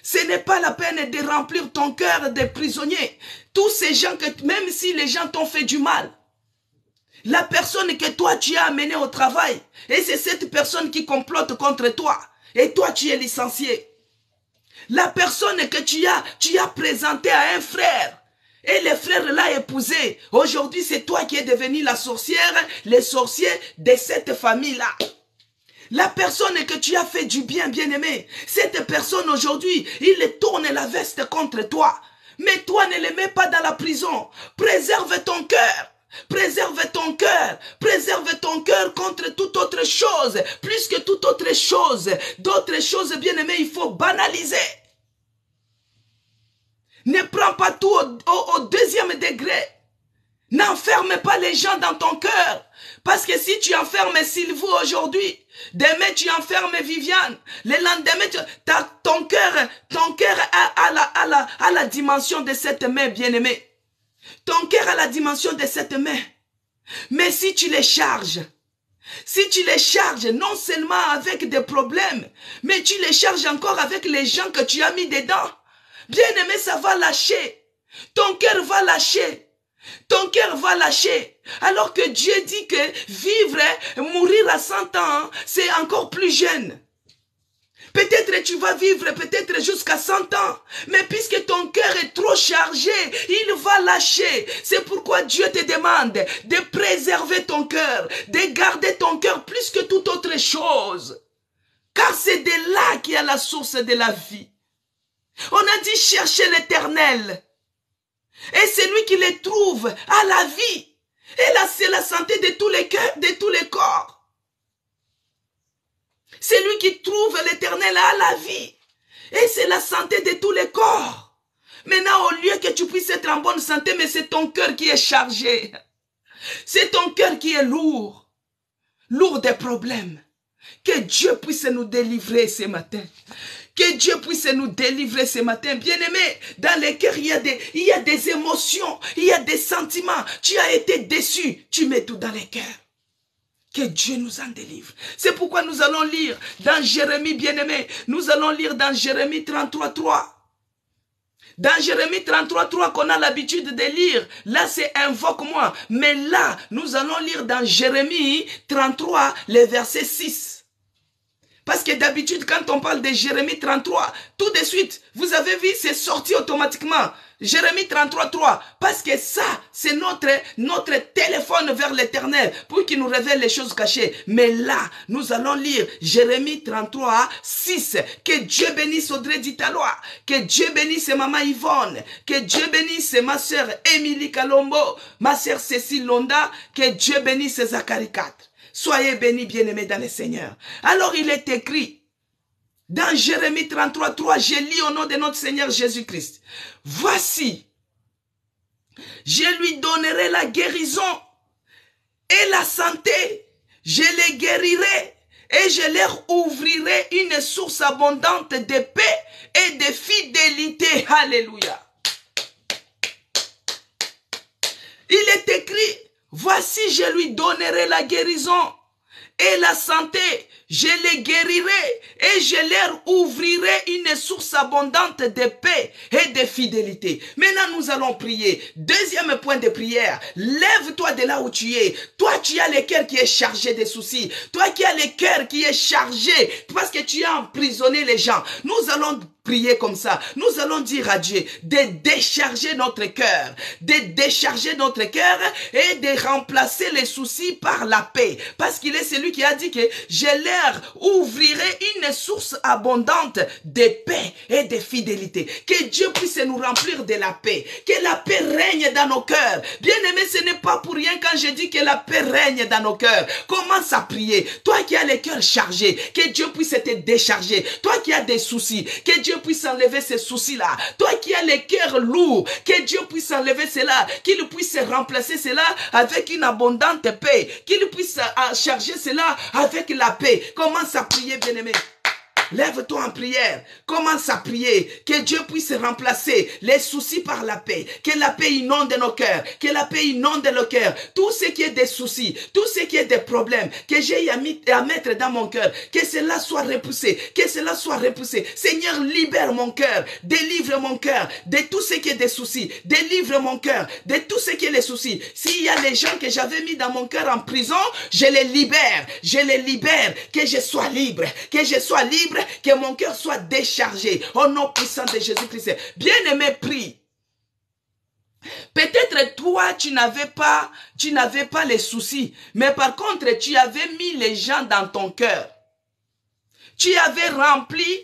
Ce n'est pas la peine de remplir ton cœur de prisonniers. Tous ces gens que, même si les gens t'ont fait du mal, la personne que toi tu as amenée au travail, et c'est cette personne qui complote contre toi, et toi tu es licencié. La personne que tu as présentée à un frère, et le frère l'a épousé. Aujourd'hui, c'est toi qui es devenu la sorcière, les sorciers de cette famille-là. La personne que tu as fait du bien, bien-aimé, cette personne aujourd'hui, il tourne la veste contre toi. Mais toi, ne le mets pas dans la prison. Préserve ton cœur. Préserve ton cœur. Préserve ton cœur contre toute autre chose. Plus que toute autre chose. D'autres choses, bien-aimé, il faut banaliser. Ne prends pas tout au deuxième degré. N'enferme pas les gens dans ton cœur. Parce que si tu enfermes Sylvie aujourd'hui, demain tu enfermes Viviane, le lendemain ton cœur a la dimension de cette main bien-aimée. Ton cœur a la dimension de cette main. Mais si tu les charges, non seulement avec des problèmes, mais tu les charges encore avec les gens que tu as mis dedans, bien-aimé, ça va lâcher. Ton cœur va lâcher. Ton cœur va lâcher. Alors que Dieu dit que vivre, mourir à 100 ans, c'est encore plus jeune. Peut-être tu vas vivre peut-être jusqu'à 100 ans. Mais puisque ton cœur est trop chargé, il va lâcher. C'est pourquoi Dieu te demande de préserver ton cœur, de garder ton cœur plus que toute autre chose. Car c'est de là qu'il y a la source de la vie. On a dit chercher l'Éternel. Et celui qui les trouve a la vie. Et là, c'est la santé de tous les cœurs, de tous les corps. Celui qui trouve l'Éternel a la vie. Et c'est la santé de tous les corps. Maintenant, au lieu que tu puisses être en bonne santé, mais c'est ton cœur qui est chargé. C'est ton cœur qui est lourd. Lourd des problèmes. Que Dieu puisse nous délivrer ce matin. Que Dieu puisse nous délivrer ce matin. Bien-aimé, dans les cœurs, il y a des émotions, il y a des sentiments. Tu as été déçu, tu mets tout dans les cœurs. Que Dieu nous en délivre. C'est pourquoi nous allons lire dans Jérémie, bien-aimé. Nous allons lire dans Jérémie 33.3. Dans Jérémie 33.3 qu'on a l'habitude de lire. Là, c'est invoque-moi. Mais là, nous allons lire dans Jérémie 33, le verset 6. Parce que d'habitude, quand on parle de Jérémie 33, tout de suite, vous avez vu, c'est sorti automatiquement. Jérémie 33.3. Parce que ça, c'est notre téléphone vers l'Éternel pour qu'il nous révèle les choses cachées. Mais là, nous allons lire Jérémie 33.6. Que Dieu bénisse Audrey Ditalois. Que Dieu bénisse Maman Yvonne. Que Dieu bénisse ma sœur Émilie Kalombo. Ma sœur Cécile Londa. Que Dieu bénisse Zacharie 4. Soyez bénis, bien-aimés dans le Seigneur. Alors il est écrit, dans Jérémie 33.3, je lis au nom de notre Seigneur Jésus-Christ. Voici, je lui donnerai la guérison et la santé. Je les guérirai et je leur ouvrirai une source abondante de paix et de fidélité. Alléluia. Il est écrit, voici, je lui donnerai la guérison et la santé. Je les guérirai et je leur ouvrirai une source abondante de paix et de fidélité. Maintenant, nous allons prier. Deuxième point de prière. Lève-toi de là où tu es. Toi, tu as le cœur qui est chargé de soucis. Toi qui as le cœur qui est chargé parce que tu as emprisonné les gens. Nous allons prier comme ça. Nous allons dire à Dieu de décharger notre cœur, et de remplacer les soucis par la paix. Parce qu'il est celui qui a dit que je leur ouvrirai une source abondante de paix et de fidélité. Que Dieu puisse nous remplir de la paix. Que la paix règne dans nos cœurs. Bien aimé, ce n'est pas pour rien quand je dis que la paix règne dans nos cœurs. Commence à prier. Toi qui as le cœur chargé, que Dieu puisse te décharger. Toi qui as des soucis, que Dieu puisse enlever ces soucis-là. Toi qui as le cœur lourd, que Dieu puisse enlever cela, qu'il puisse remplacer cela avec une abondante paix, qu'il puisse charger cela avec la paix. Commence à prier, bien-aimé. Lève-toi en prière, commence à prier, que Dieu puisse remplacer les soucis par la paix, que la paix inonde nos cœurs, que la paix inonde nos cœurs, tout ce qui est des soucis, tout ce qui est des problèmes, que j'ai à mettre dans mon cœur, que cela soit repoussé, que cela soit repoussé. Seigneur, libère mon cœur, délivre mon cœur de tout ce qui est des soucis, délivre mon cœur de tout ce qui est les soucis. S'il y a les gens que j'avais mis dans mon cœur en prison, je les libère, que je sois libre, que mon cœur soit déchargé au nom puissant de Jésus-Christ. Bien-aimé, prie. Peut-être toi, tu n'avais pas les soucis, mais par contre, tu avais mis les gens dans ton cœur. Tu avais rempli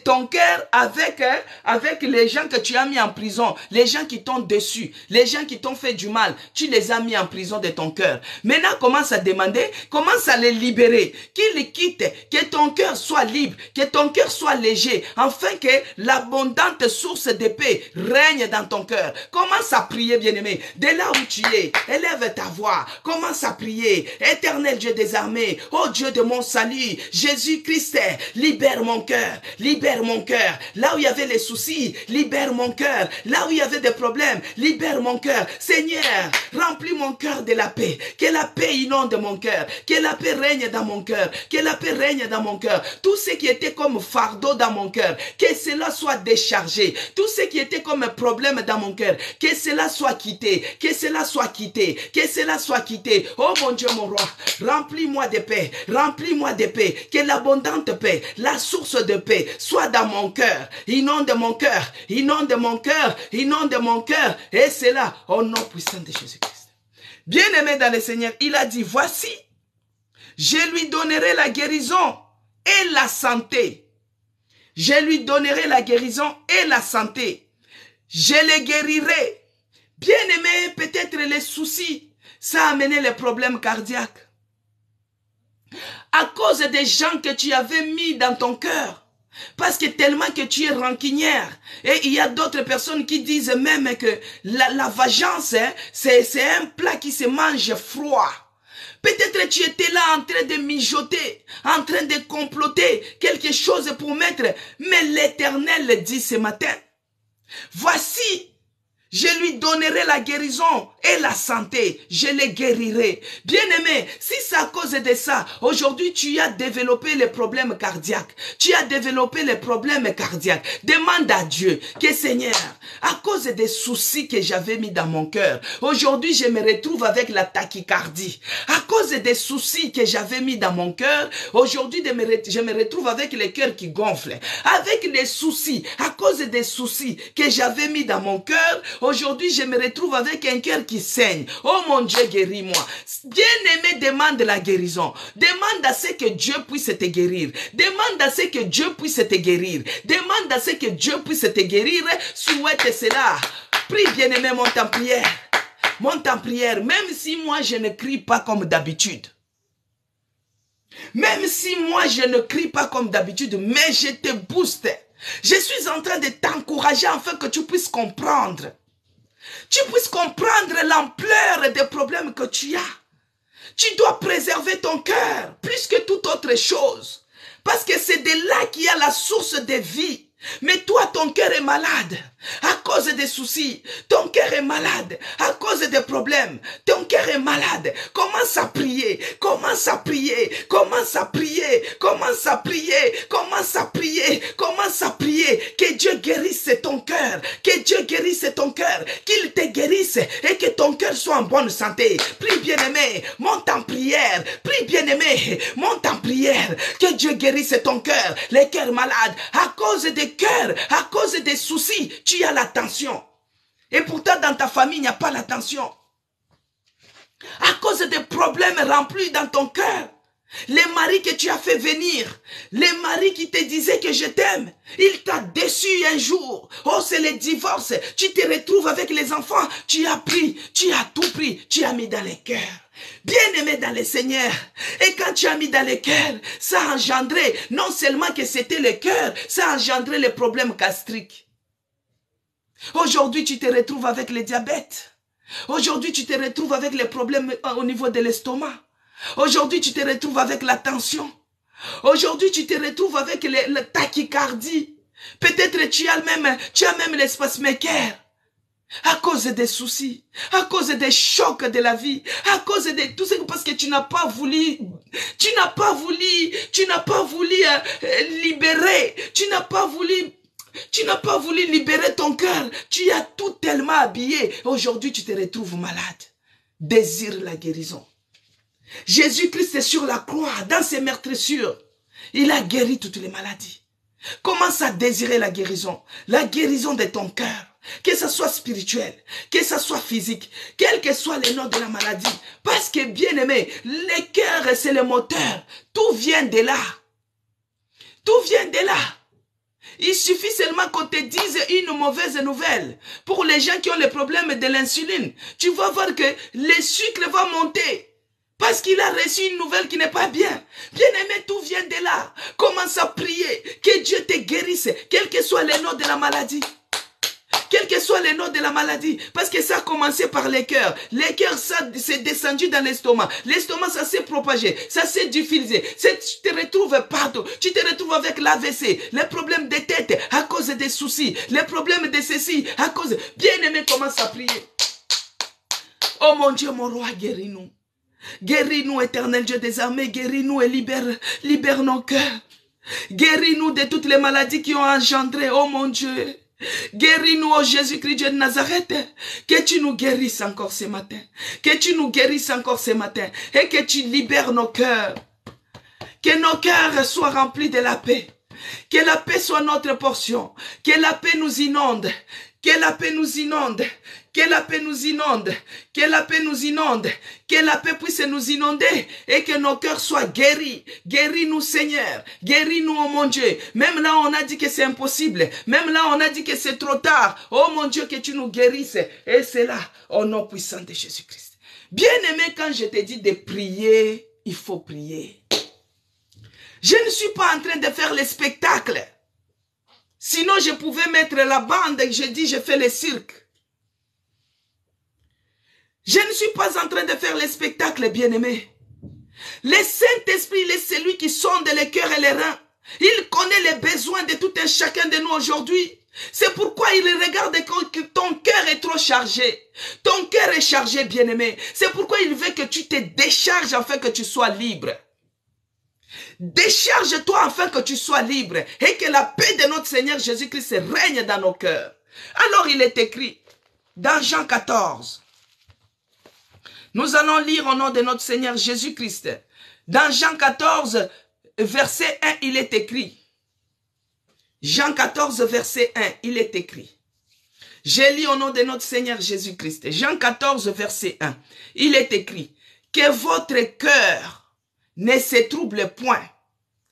ton cœur avec les gens que tu as mis en prison, les gens qui t'ont déçu, les gens qui t'ont fait du mal, tu les as mis en prison de ton cœur. Maintenant, commence à demander, commence à les libérer, qu'ils quittent, que ton cœur soit libre, que ton cœur soit léger, afin que l'abondante source de paix règne dans ton cœur. Commence à prier, bien-aimé, de là où tu es, élève ta voix, commence à prier. Éternel Dieu des armées, ô Dieu de mon salut, Jésus-Christ, libère mon cœur. Libère mon cœur. Là où il y avait les soucis, libère mon cœur. Là où il y avait des problèmes, libère mon cœur. Seigneur, remplis mon cœur de la paix. Que la paix inonde mon cœur. Que la paix règne dans mon cœur. Que la paix règne dans mon cœur. Tout ce qui était comme fardeau dans mon cœur, que cela soit déchargé. Tout ce qui était comme problème dans mon cœur, que cela soit quitté. Que cela soit quitté. Que cela soit quitté. Oh mon Dieu, mon roi, remplis-moi de paix. Remplis-moi de paix. Que l'abondante paix, la source de paix, soit dans mon cœur, inonde mon cœur, inonde mon cœur, inonde mon cœur, et c'est là, au nom puissant de Jésus-Christ. Bien-aimé dans le Seigneur, il a dit, voici, je lui donnerai la guérison et la santé. Je lui donnerai la guérison et la santé. Je le guérirai. Bien-aimé, peut-être les soucis, ça a amené les problèmes cardiaques. À cause des gens que tu avais mis dans ton cœur. Parce que tellement que tu es rancunière. Et il y a d'autres personnes qui disent même que la vengeance, c'est un plat qui se mange froid. Peut-être tu étais là en train de mijoter, en train de comploter quelque chose pour mettre. Mais l'Éternel dit ce matin, voici, je lui donnerai la guérison et la santé. Je les guérirai. Bien-aimé, si c'est à cause de ça, aujourd'hui tu as développé les problèmes cardiaques. Tu as développé les problèmes cardiaques. Demande à Dieu que Seigneur, à cause des soucis que j'avais mis dans mon cœur, aujourd'hui je me retrouve avec la tachycardie. À cause des soucis que j'avais mis dans mon cœur, aujourd'hui je me retrouve avec le cœur qui gonfle. Avec les soucis, à cause des soucis que j'avais mis dans mon cœur, aujourd'hui, je me retrouve avec un cœur qui saigne. Oh mon Dieu, guéris-moi. Bien-aimé, demande la guérison. Demande à ce que Dieu puisse te guérir. Demande à ce que Dieu puisse te guérir. Demande à ce que Dieu puisse te guérir. Souhaite cela. Prie, bien-aimé, monte en prière. Monte en prière. Même si moi, je ne crie pas comme d'habitude. Même si moi, je ne crie pas comme d'habitude, mais je te booste. Je suis en train de t'encourager afin que tu puisses comprendre. Tu puisses comprendre l'ampleur des problèmes que tu as. Tu dois préserver ton cœur plus que toute autre chose. Parce que c'est de là qu'il y a la source de vie. Mais toi, ton cœur est malade. À cause des soucis, ton cœur est malade. À cause des problèmes, ton cœur est malade. Commence à prier, commence à prier, commence à prier, commence à prier, commence à prier, commence à prier. Que Dieu guérisse ton cœur, que Dieu guérisse ton cœur, qu'il te guérisse et que ton cœur soit en bonne santé. Prie bien-aimé, monte en prière. Prie bien-aimé, monte en prière. Que Dieu guérisse ton cœur, les cœurs malades. À cause des cœurs, à cause des soucis, tu as la tension. Et pourtant, dans ta famille, il n'y a pas la tension. À cause des problèmes remplis dans ton cœur. Les maris que tu as fait venir, les maris qui te disaient que je t'aime, il t'a déçu un jour. Oh, c'est le divorce. Tu te retrouves avec les enfants. Tu as pris, tu as tout pris, tu as mis dans les cœurs. Bien-aimé dans le Seigneur. Et quand tu as mis dans le cœur, ça a engendré, non seulement que c'était le cœur, ça a engendré les problèmes gastriques. Aujourd'hui, tu te retrouves avec le diabète. Aujourd'hui, tu te retrouves avec les problèmes au niveau de l'estomac. Aujourd'hui, tu te retrouves avec la tension. Aujourd'hui, tu te retrouves avec la tachycardie. Peut-être tu as même l'espace-maker. À cause des soucis, à cause des chocs de la vie, à cause de tout ça, parce que tu n'as pas voulu libérer, tu n'as pas voulu libérer ton cœur. Tu as tout tellement habillé. Aujourd'hui, tu te retrouves malade. Désire la guérison. Jésus-Christ est sur la croix, dans ses meurtrissures. Il a guéri toutes les maladies. Commence à désirer la guérison de ton cœur. Que ce soit spirituel, que ce soit physique, quel que soit le nom de la maladie. Parce que, bien aimé, le cœur, c'est le moteur. Tout vient de là. Tout vient de là. Il suffit seulement qu'on te dise une mauvaise nouvelle. Pour les gens qui ont le problème de l'insuline, tu vas voir que le sucre va monter. Parce qu'il a reçu une nouvelle qui n'est pas bien. Bien-aimé, tout vient de là. Commence à prier. Que Dieu te guérisse, quel que soit le nom de la maladie. Quel que soit le nom de la maladie. Parce que ça a commencé par les cœurs. Les cœurs, ça s'est descendu dans l'estomac. L'estomac, ça s'est propagé. Ça s'est diffusé. Tu te retrouves partout. Tu te retrouves avec l'AVC. Les problèmes de tête à cause des soucis. Les problèmes de ceci à cause... Bien-aimé, commence à prier. Oh mon Dieu, mon roi, guéris-nous. Guéris-nous, éternel Dieu des armées. Guéris-nous et libère nos cœurs. Guéris-nous de toutes les maladies qui ont engendré. Oh mon Dieu. Guéris-nous, oh Jésus-Christ, Dieu de Nazareth. Que tu nous guérisses encore ce matin. Que tu nous guérisses encore ce matin. Et que tu libères nos cœurs. Que nos cœurs soient remplis de la paix. Que la paix soit notre portion. Que la paix nous inonde. Que la paix nous inonde. Que la paix nous inonde. Que la paix nous inonde. Que la paix puisse nous inonder. Et que nos cœurs soient guéris. Guéris-nous, Seigneur. Guéris-nous, oh mon Dieu. Même là, on a dit que c'est impossible. Même là, on a dit que c'est trop tard. Oh mon Dieu, que tu nous guérisses. Et c'est là, au nom puissant de Jésus-Christ. Bien-aimé, quand je te dis de prier, il faut prier. Je ne suis pas en train de faire les spectacles. Sinon, je pouvais mettre la bande et je dis, je fais le cirque. Je ne suis pas en train de faire les spectacles, bien-aimés. Le Saint-Esprit, il est celui qui sonde les cœurs et les reins. Il connaît les besoins de tout un chacun de nous aujourd'hui. C'est pourquoi il regarde que ton cœur est trop chargé. Ton cœur est chargé, bien-aimé. C'est pourquoi il veut que tu te décharges afin que tu sois libre. Décharge-toi afin que tu sois libre et que la paix de notre Seigneur Jésus-Christ règne dans nos cœurs. Alors il est écrit dans Jean 14. Nous allons lire au nom de notre Seigneur Jésus-Christ. Dans Jean 14, verset 1, il est écrit. Jean 14, verset 1, il est écrit. Je lis au nom de notre Seigneur Jésus-Christ. Jean 14, verset 1, il est écrit. Que votre cœur ne se trouble point.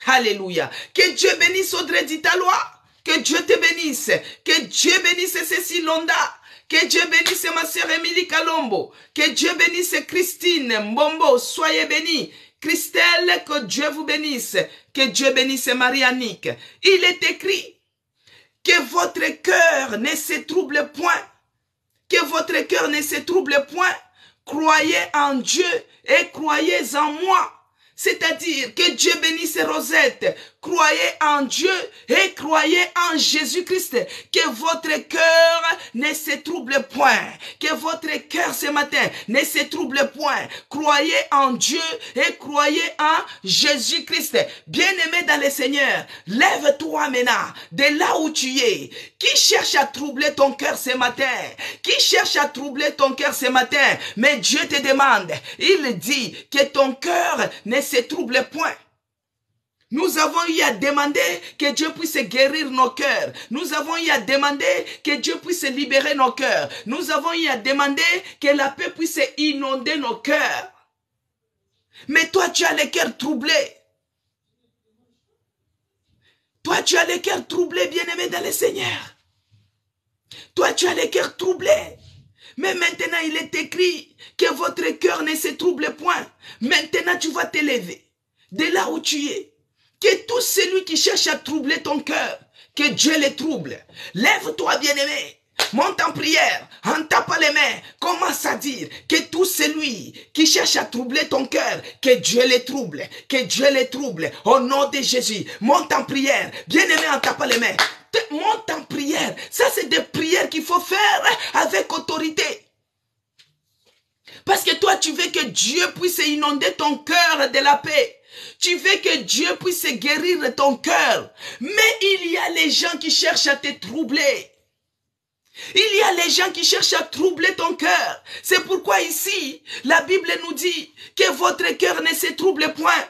Alléluia. Que Dieu bénisse Audrey Ditalois. Que Dieu te bénisse. Que Dieu bénisse Cécile Londa. Que Dieu bénisse ma sœur Émilie Kalombo. Que Dieu bénisse Christine Mbombo. Soyez bénis. Christelle, que Dieu vous bénisse. Que Dieu bénisse Marie-Annick. Il est écrit que votre cœur ne se trouble point. Que votre cœur ne se trouble point. Croyez en Dieu et croyez en moi. C'est-à-dire que Dieu bénisse Rosette. Croyez en Dieu et croyez en Jésus-Christ. Que votre cœur ne se trouble point. Que votre cœur ce matin ne se trouble point. Croyez en Dieu et croyez en Jésus-Christ. Bien-aimé dans le Seigneur, lève-toi maintenant de là où tu es. Qui cherche à troubler ton cœur ce matin? Qui cherche à troubler ton cœur ce matin? Mais Dieu te demande, il dit que ton cœur ne se trouble point. Nous avons eu à demander que Dieu puisse guérir nos cœurs. Nous avons eu à demander que Dieu puisse libérer nos cœurs. Nous avons eu à demander que la paix puisse inonder nos cœurs. Mais toi, tu as le cœur troublé. Toi, tu as le cœur troublé, bien-aimé dans le Seigneur. Toi, tu as le cœur troublé. Mais maintenant, il est écrit que votre cœur ne se trouble point. Maintenant, tu vas t'élever de là où tu es. Que tout celui qui cherche à troubler ton cœur, que Dieu le trouble. Lève-toi, bien-aimé. Monte en prière, en tapant les mains. Commence à dire que tout celui qui cherche à troubler ton cœur, que Dieu le trouble. Que Dieu le trouble. Au nom de Jésus. Monte en prière. Bien-aimé, en tapant les mains. Monte en prière. Ça, c'est des prières qu'il faut faire avec autorité. Parce que toi, tu veux que Dieu puisse inonder ton cœur de la paix. Tu veux que Dieu puisse guérir ton cœur. Mais il y a les gens qui cherchent à te troubler. Il y a les gens qui cherchent à troubler ton cœur. C'est pourquoi ici, la Bible nous dit que votre cœur ne se trouble point.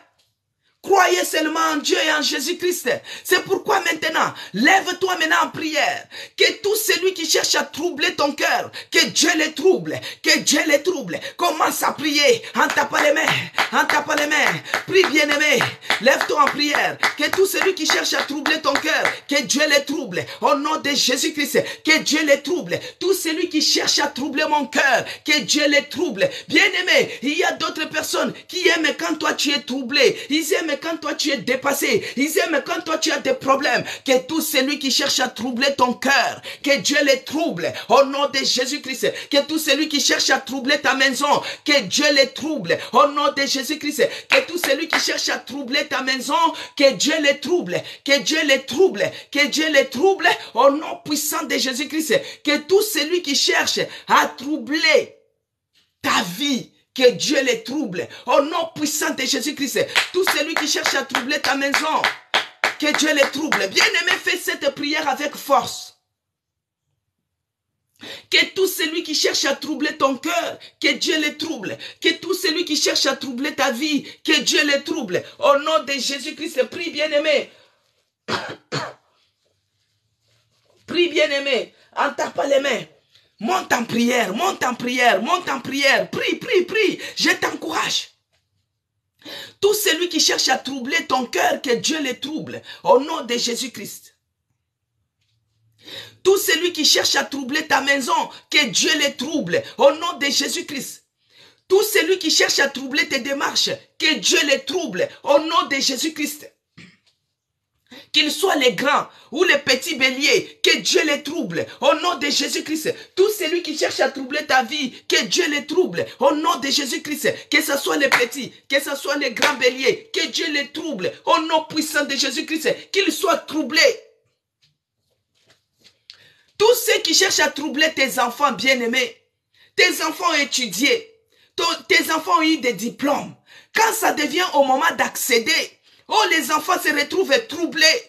Croyez seulement en Dieu et en Jésus-Christ. C'est pourquoi maintenant, lève-toi maintenant en prière. Que tout celui qui cherche à troubler ton cœur, que Dieu le trouble, que Dieu le trouble. Commence à prier en tapant les mains, en tapant les mains. Prie bien-aimé, lève-toi en prière. Que tout celui qui cherche à troubler ton cœur, que Dieu le trouble. Au nom de Jésus-Christ, que Dieu le trouble. Tout celui qui cherche à troubler mon cœur, que Dieu le trouble. Bien-aimé, il y a d'autres personnes qui aiment quand toi tu es troublé. Ils aiment quand toi tu es dépassé, ils aiment quand toi tu as des problèmes. Que tout celui qui cherche à troubler ton cœur, que Dieu les trouble au nom de Jésus-Christ. Que tout celui qui cherche à troubler ta maison, que Dieu les trouble au nom de Jésus-Christ. Que tout celui qui cherche à troubler ta maison, que Dieu les trouble, que Dieu les trouble, que Dieu les trouble au nom puissant de Jésus-Christ. Que tout celui qui cherche à troubler ta vie, que Dieu les trouble. Au nom puissant de Jésus-Christ. Tout celui qui cherche à troubler ta maison, que Dieu les trouble. Bien-aimé, fais cette prière avec force. Que tout celui qui cherche à troubler ton cœur, que Dieu les trouble. Que tout celui qui cherche à troubler ta vie, que Dieu les trouble. Au nom de Jésus-Christ, prie bien-aimé. Prie bien-aimé, en tapant les mains. Monte en prière, monte en prière, monte en prière. Prie, prie, prie. Je t'encourage. Tout celui qui cherche à troubler ton cœur, que Dieu le trouble. Au nom de Jésus-Christ. Tout celui qui cherche à troubler ta maison, que Dieu le trouble. Au nom de Jésus-Christ. Tout celui qui cherche à troubler tes démarches, que Dieu le trouble. Au nom de Jésus-Christ. Qu'ils soient les grands ou les petits béliers, que Dieu les trouble. Au nom de Jésus-Christ. Tout celui qui cherche à troubler ta vie, que Dieu les trouble. Au nom de Jésus-Christ. Que ce soit les petits, que ce soit les grands béliers, que Dieu les trouble. Au nom puissant de Jésus-Christ. Qu'ils soient troublés. Tous ceux qui cherchent à troubler tes enfants bien-aimés, tes enfants étudiés, tes enfants ont eu des diplômes. Quand ça devient au moment d'accéder, oh, les enfants se retrouvent troublés.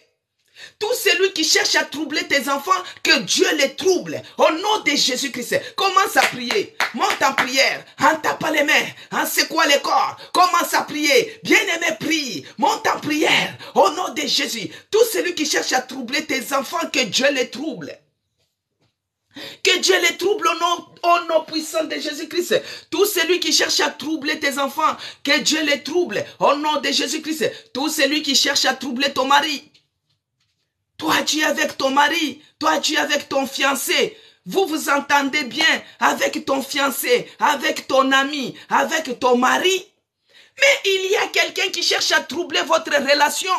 Tout celui qui cherche à troubler tes enfants, que Dieu les trouble. Au nom de Jésus-Christ, commence à prier. Monte en prière, en tapant les mains, en secouant les corps. Commence à prier. Bien-aimé, prie. Monte en prière. Au nom de Jésus. Tout celui qui cherche à troubler tes enfants, que Dieu les trouble. Que Dieu les trouble au nom puissant de Jésus-Christ. Tout celui qui cherche à troubler tes enfants, que Dieu les trouble au nom de Jésus-Christ. Tout celui qui cherche à troubler ton mari. Toi, tu es avec ton mari. Toi, tu es avec ton fiancé. Vous vous entendez bien avec ton fiancé, avec ton ami, avec ton mari. Mais il y a quelqu'un qui cherche à troubler votre relation.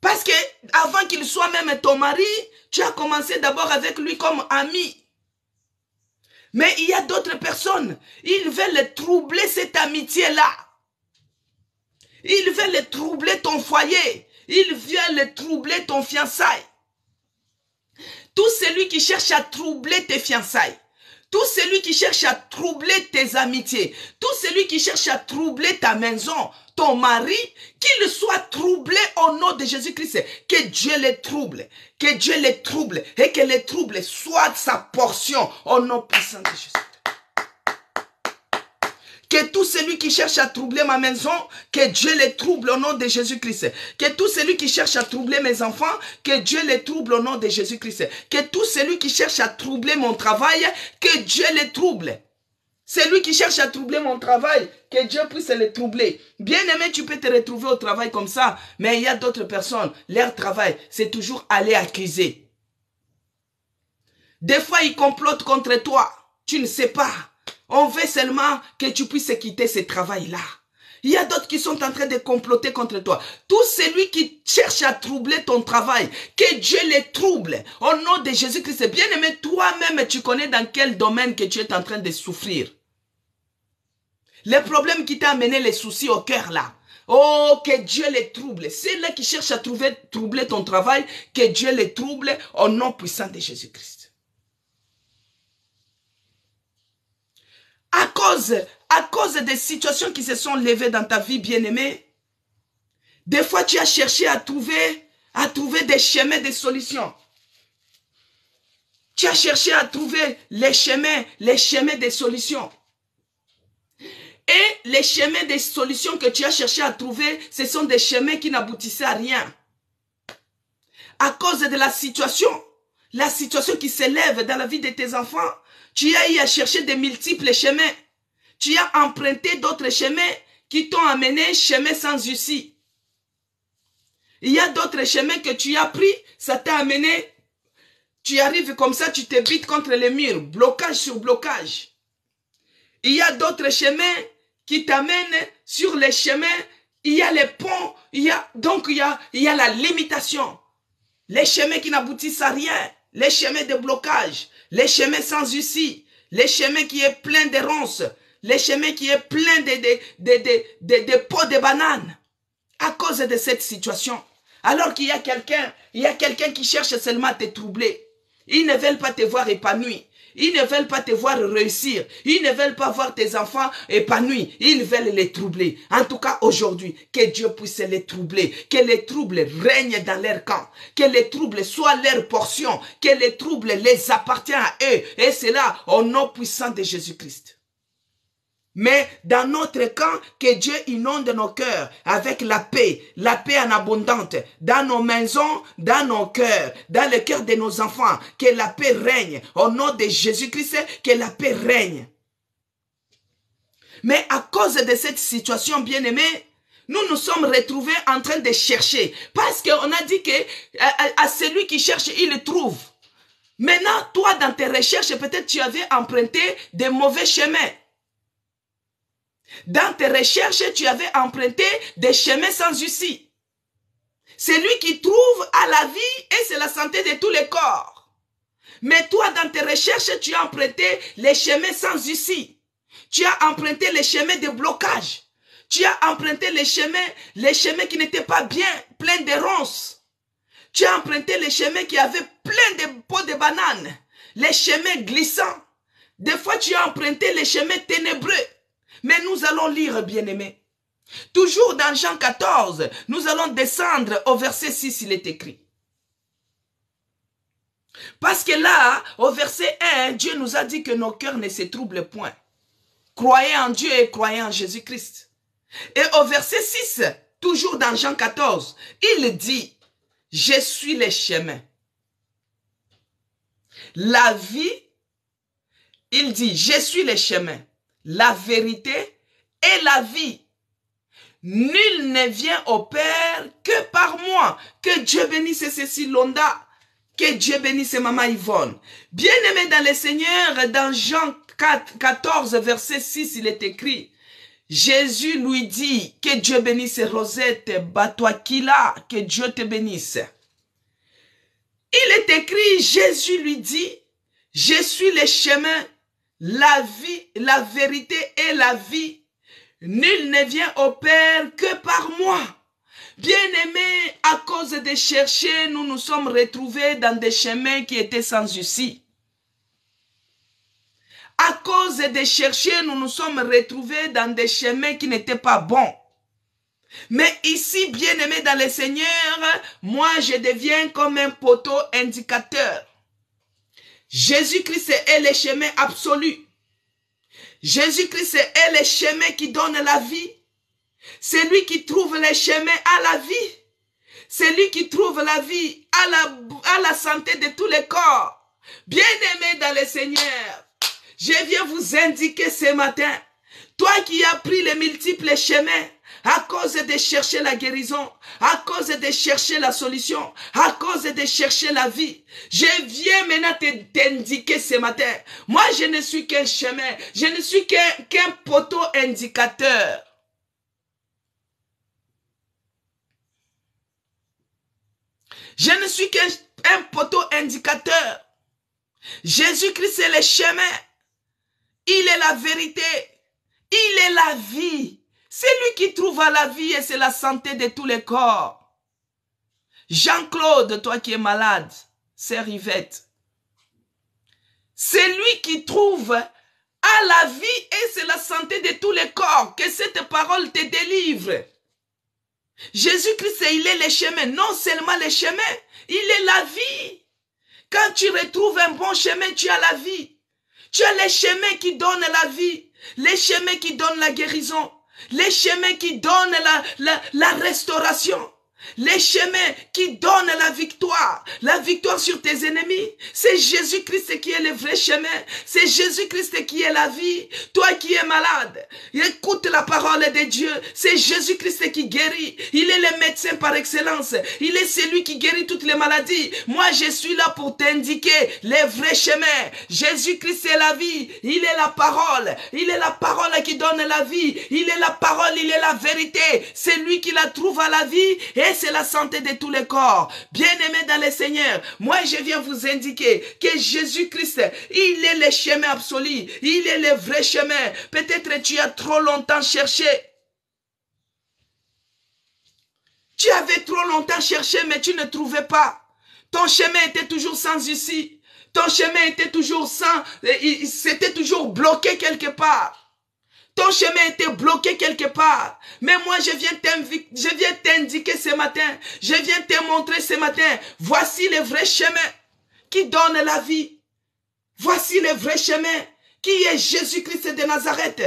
Parce que avant qu'il soit même ton mari, tu as commencé d'abord avec lui comme ami. Mais il y a d'autres personnes, ils veulent troubler cette amitié-là. Il veut troubler ton foyer. Il veut troubler ton fiançailles. Tout celui qui cherche à troubler tes fiançailles, tout celui qui cherche à troubler tes amitiés, tout celui qui cherche à troubler ta maison, ton mari, qu'il soit troublé au nom de Jésus-Christ. Que Dieu les trouble, que Dieu les trouble et que les troubles soient sa portion au nom puissant de Jésus. Que tout celui qui cherche à troubler ma maison, que Dieu les trouble au nom de Jésus-Christ. Que tout celui qui cherche à troubler mes enfants, que Dieu les trouble au nom de Jésus-Christ. Que tout celui qui cherche à troubler mon travail, que Dieu les trouble. Celui qui cherche à troubler mon travail, que Dieu puisse les troubler. Bien-aimé, tu peux te retrouver au travail comme ça, mais il y a d'autres personnes, leur travail, c'est toujours aller accuser. Des fois, ils complotent contre toi, tu ne sais pas. On veut seulement que tu puisses quitter ce travail-là. Il y a d'autres qui sont en train de comploter contre toi. Tout celui qui cherche à troubler ton travail, que Dieu les trouble. Au nom de Jésus-Christ, bien-aimé, toi-même, tu connais dans quel domaine que tu es en train de souffrir. Les problèmes qui t'ont amené les soucis au cœur là. Oh, que Dieu les trouble. C'est là qui cherche à troubler ton travail, que Dieu les trouble au nom puissant de Jésus-Christ. À cause des situations qui se sont levées dans ta vie, bien-aimée, des fois tu as cherché à trouver des chemins, des solutions. Tu as cherché à trouver les chemins des solutions. Et les chemins des solutions que tu as cherché à trouver, ce sont des chemins qui n'aboutissaient à rien. À cause de la situation qui s'élève dans la vie de tes enfants, tu as eu à chercher de multiples chemins. Tu as emprunté d'autres chemins qui t'ont amené chemin sans issue. Il y a d'autres chemins que tu as pris, ça t'a amené, tu arrives comme ça, tu te bites contre les murs, blocage sur blocage. Il y a d'autres chemins qui t'amènent sur les chemins, il y a les ponts, il y a la limitation. Les chemins qui n'aboutissent à rien, les chemins de blocage, les chemins sans issue, les chemins qui est plein de ronces, les chemins qui est plein de pots de bananes. À cause de cette situation. Alors qu'il y a quelqu'un qui cherche seulement à te troubler. Ils ne veulent pas te voir épanoui. Ils ne veulent pas te voir réussir. Ils ne veulent pas voir tes enfants épanouis. Ils veulent les troubler. En tout cas, aujourd'hui, que Dieu puisse les troubler. Que les troubles règnent dans leur camp. Que les troubles soient leur portion. Que les troubles les appartiennent à eux. Et c'est là, au nom puissant de Jésus-Christ. Mais dans notre camp, que Dieu inonde nos cœurs avec la paix en abondante, dans nos maisons, dans nos cœurs, dans le cœur de nos enfants, que la paix règne. Au nom de Jésus-Christ, que la paix règne. Mais à cause de cette situation, bien-aimée, nous nous sommes retrouvés en train de chercher. Parce qu'on a dit que à celui qui cherche, il le trouve. Maintenant, toi, dans tes recherches, peut-être tu avais emprunté des mauvais chemins. Dans tes recherches, tu avais emprunté des chemins sans issue. C'est lui qui trouve à la vie et c'est la santé de tous les corps. Mais toi, dans tes recherches, tu as emprunté les chemins sans issue. Tu as emprunté les chemins de blocage. Tu as emprunté les chemins qui n'étaient pas bien, pleins de ronces. Tu as emprunté les chemins qui avaient plein de pots de bananes. Les chemins glissants. Des fois, tu as emprunté les chemins ténébreux. Mais nous allons lire, bien-aimés. Toujours dans Jean 14, nous allons descendre au verset 6, il est écrit. Parce que là, au verset 1, Dieu nous a dit que nos cœurs ne se troublent point. Croyez en Dieu et croyez en Jésus-Christ. Et au verset 6, toujours dans Jean 14, il dit, je suis le chemin. La vie, il dit, je suis le chemin. La vérité et la vie. Nul ne vient au Père que par moi. Que Dieu bénisse Cécile Londa. Que Dieu bénisse Maman Yvonne. Bien-aimé dans le Seigneur, dans Jean 14, verset 6, il est écrit, Jésus lui dit, que Dieu bénisse Rosette, Batoakila, que Dieu te bénisse. Il est écrit, Jésus lui dit, je suis le chemin, la vie, la vérité et la vie. Nul ne vient au Père que par moi. Bien-aimés, à cause de chercher, nous nous sommes retrouvés dans des chemins qui étaient sans issue. À cause de chercher, nous nous sommes retrouvés dans des chemins qui n'étaient pas bons. Mais ici, bien-aimés dans le Seigneur, moi je deviens comme un poteau indicateur. Jésus-Christ est le chemin absolu. Jésus-Christ est le chemin qui donne la vie. C'est lui qui trouve les chemins à la vie. C'est lui qui trouve la vie à la santé de tous les corps. Bien-aimés dans le Seigneur, je viens vous indiquer ce matin, toi qui as pris les multiples chemins, à cause de chercher la guérison, à cause de chercher la solution, à cause de chercher la vie. Je viens maintenant t'indiquer ce matin. Moi, je ne suis qu'un chemin, je ne suis qu'un poteau indicateur. Je ne suis qu'un poteau indicateur. Jésus-Christ est le chemin. Il est la vérité. Il est la vie. C'est lui qui trouve la vie et c'est la santé de tous les corps. Jean-Claude, toi qui es malade, sœur Yvette, c'est lui qui trouve à la vie et c'est la santé de tous les corps. Que cette parole te délivre. Jésus-Christ, il est le chemin. Non seulement le chemin, il est la vie. Quand tu retrouves un bon chemin, tu as la vie. Tu as les chemins qui donnent la vie, les chemins qui donnent la guérison, les chemins qui donnent la restauration, les chemins qui donnent la victoire sur tes ennemis. C'est Jésus-Christ qui est le vrai chemin. C'est Jésus-Christ qui est la vie. Toi qui es malade, écoute la parole de Dieu. C'est Jésus-Christ qui guérit. Il est le médecin par excellence. Il est celui qui guérit toutes les maladies. Moi, je suis là pour t'indiquer les vrais chemins. Jésus-Christ est la vie. Il est la parole. Il est la parole qui donne la vie. Il est la parole, il est la vérité. C'est lui qui la trouve à la vie et c'est la santé de tous les corps. Bien-aimés dans le Seigneur, moi je viens vous indiquer que Jésus-Christ, il est le chemin absolu, il est le vrai chemin. Peut-être tu as trop longtemps cherché. Tu avais trop longtemps cherché, mais tu ne trouvais pas. Ton chemin était toujours sans issue. Ton chemin était toujours c'était toujours bloqué quelque part. Ton chemin était bloqué quelque part. Mais moi, je viens t'indiquer ce matin. Je viens te montrer ce matin. Voici le vrai chemin qui donne la vie. Voici le vrai chemin qui est Jésus-Christ de Nazareth.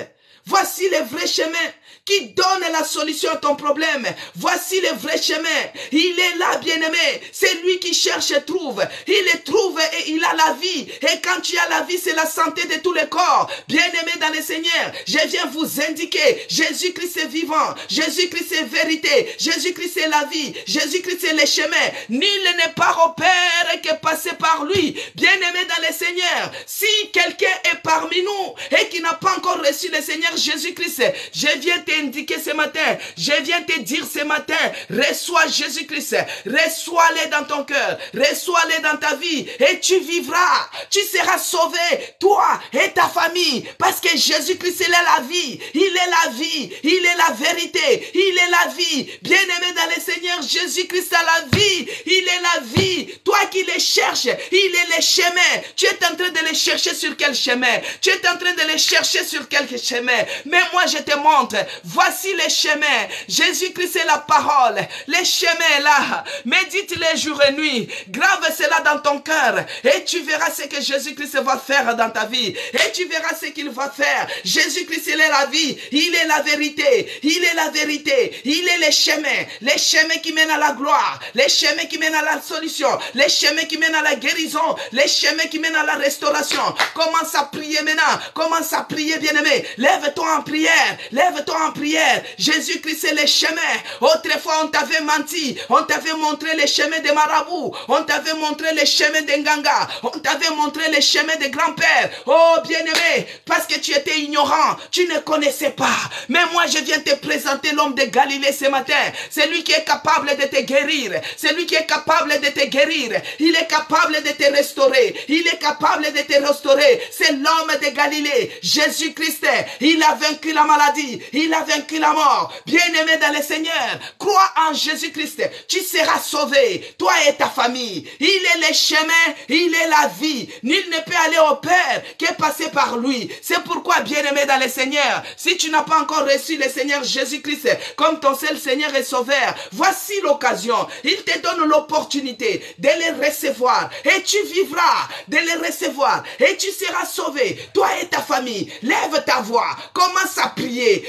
Voici le vrai chemin qui donne la solution à ton problème. Voici le vrai chemin. Il est là, bien-aimé. C'est lui qui cherche et trouve. Il le trouve et il a la vie. Et quand tu as la vie, c'est la santé de tous les corps. Bien-aimé dans le Seigneur, je viens vous indiquer, Jésus-Christ est vivant. Jésus-Christ est vérité. Jésus-Christ est la vie. Jésus-Christ est le chemin. Nul n'est pas au Père que passer par lui. Bien-aimé dans le Seigneur, si quelqu'un est parmi nous et qui n'a pas encore reçu le Seigneur Jésus-Christ, je viens t'indiquer ce matin, je viens te dire ce matin, reçois Jésus-Christ, reçois-le dans ton cœur, reçois-le dans ta vie et tu vivras, tu seras sauvé, toi et ta famille, parce que Jésus-Christ, il est la vie, il est la vie, il est la vérité, il est la vie. Bien-aimé dans le Seigneur, Jésus-Christ a la vie, il est la vie. Toi qui le cherches, il est le chemin. Tu es en train de le chercher sur quel chemin? Tu es en train de le chercher sur quel chemin? Mais moi je te montre, voici les chemins. Jésus-Christ est la parole. Les chemins là, médite-les jour et nuit. Grave cela dans ton cœur et tu verras ce que Jésus-Christ va faire dans ta vie. Et tu verras ce qu'il va faire. Jésus-Christ, il est la vie, il est la vérité, il est la vérité, il est les chemins qui mènent à la gloire, les chemins qui mènent à la solution, les chemins qui mènent à la guérison, les chemins qui mènent à la restauration. Commence à prier maintenant, commence à prier, bien-aimé. Lève-toi en prière, lève-toi en prière. Jésus-Christ est le chemin. Autrefois on t'avait menti, on t'avait montré les chemins des marabouts, on t'avait montré les chemins des Nganga, on t'avait montré les chemins des grands-pères. Oh bien-aimé, parce que tu étais ignorant, tu ne connaissais pas. Mais moi je viens te présenter l'homme de Galilée ce matin. C'est lui qui est capable de te guérir, c'est lui qui est capable de te guérir. Il est capable de te restaurer, il est capable de te restaurer. C'est l'homme de Galilée, Jésus-Christ. Il Il a vaincu la maladie. Il a vaincu la mort. Bien-aimé dans le Seigneur, crois en Jésus-Christ. Tu seras sauvé, toi et ta famille. Il est le chemin, il est la vie. Nul ne peut aller au Père que passer par lui. C'est pourquoi, bien-aimé dans le Seigneur, si tu n'as pas encore reçu le Seigneur Jésus-Christ comme ton seul Seigneur et Sauveur, voici l'occasion. Il te donne l'opportunité de les recevoir et tu vivras de les recevoir et tu seras sauvé, toi et ta famille. Lève ta voix, commence à prier,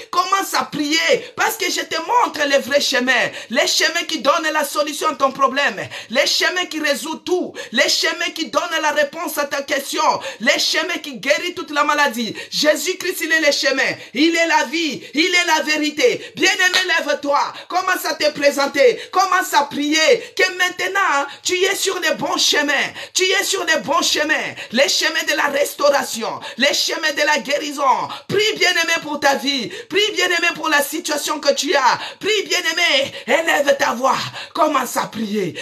parce que je te montre le vrai chemin, les chemins qui donnent la solution à ton problème, les chemins qui résout tout, les chemins qui donnent la réponse à ta question, les chemins qui guérit toute la maladie. Jésus-Christ, il est le chemin, il est la vie, il est la vérité. Bien-aimé, lève-toi, commence à te présenter, commence à prier, que maintenant, tu es sur les bons chemins, tu es sur les bons chemins, les chemins de la restauration, les chemins de la guérison. Prie, bien-aimé, pour ta vie, prie, bien-aimé, pour la situation que tu as, prie, bien-aimé, élève ta voix, commence à prier,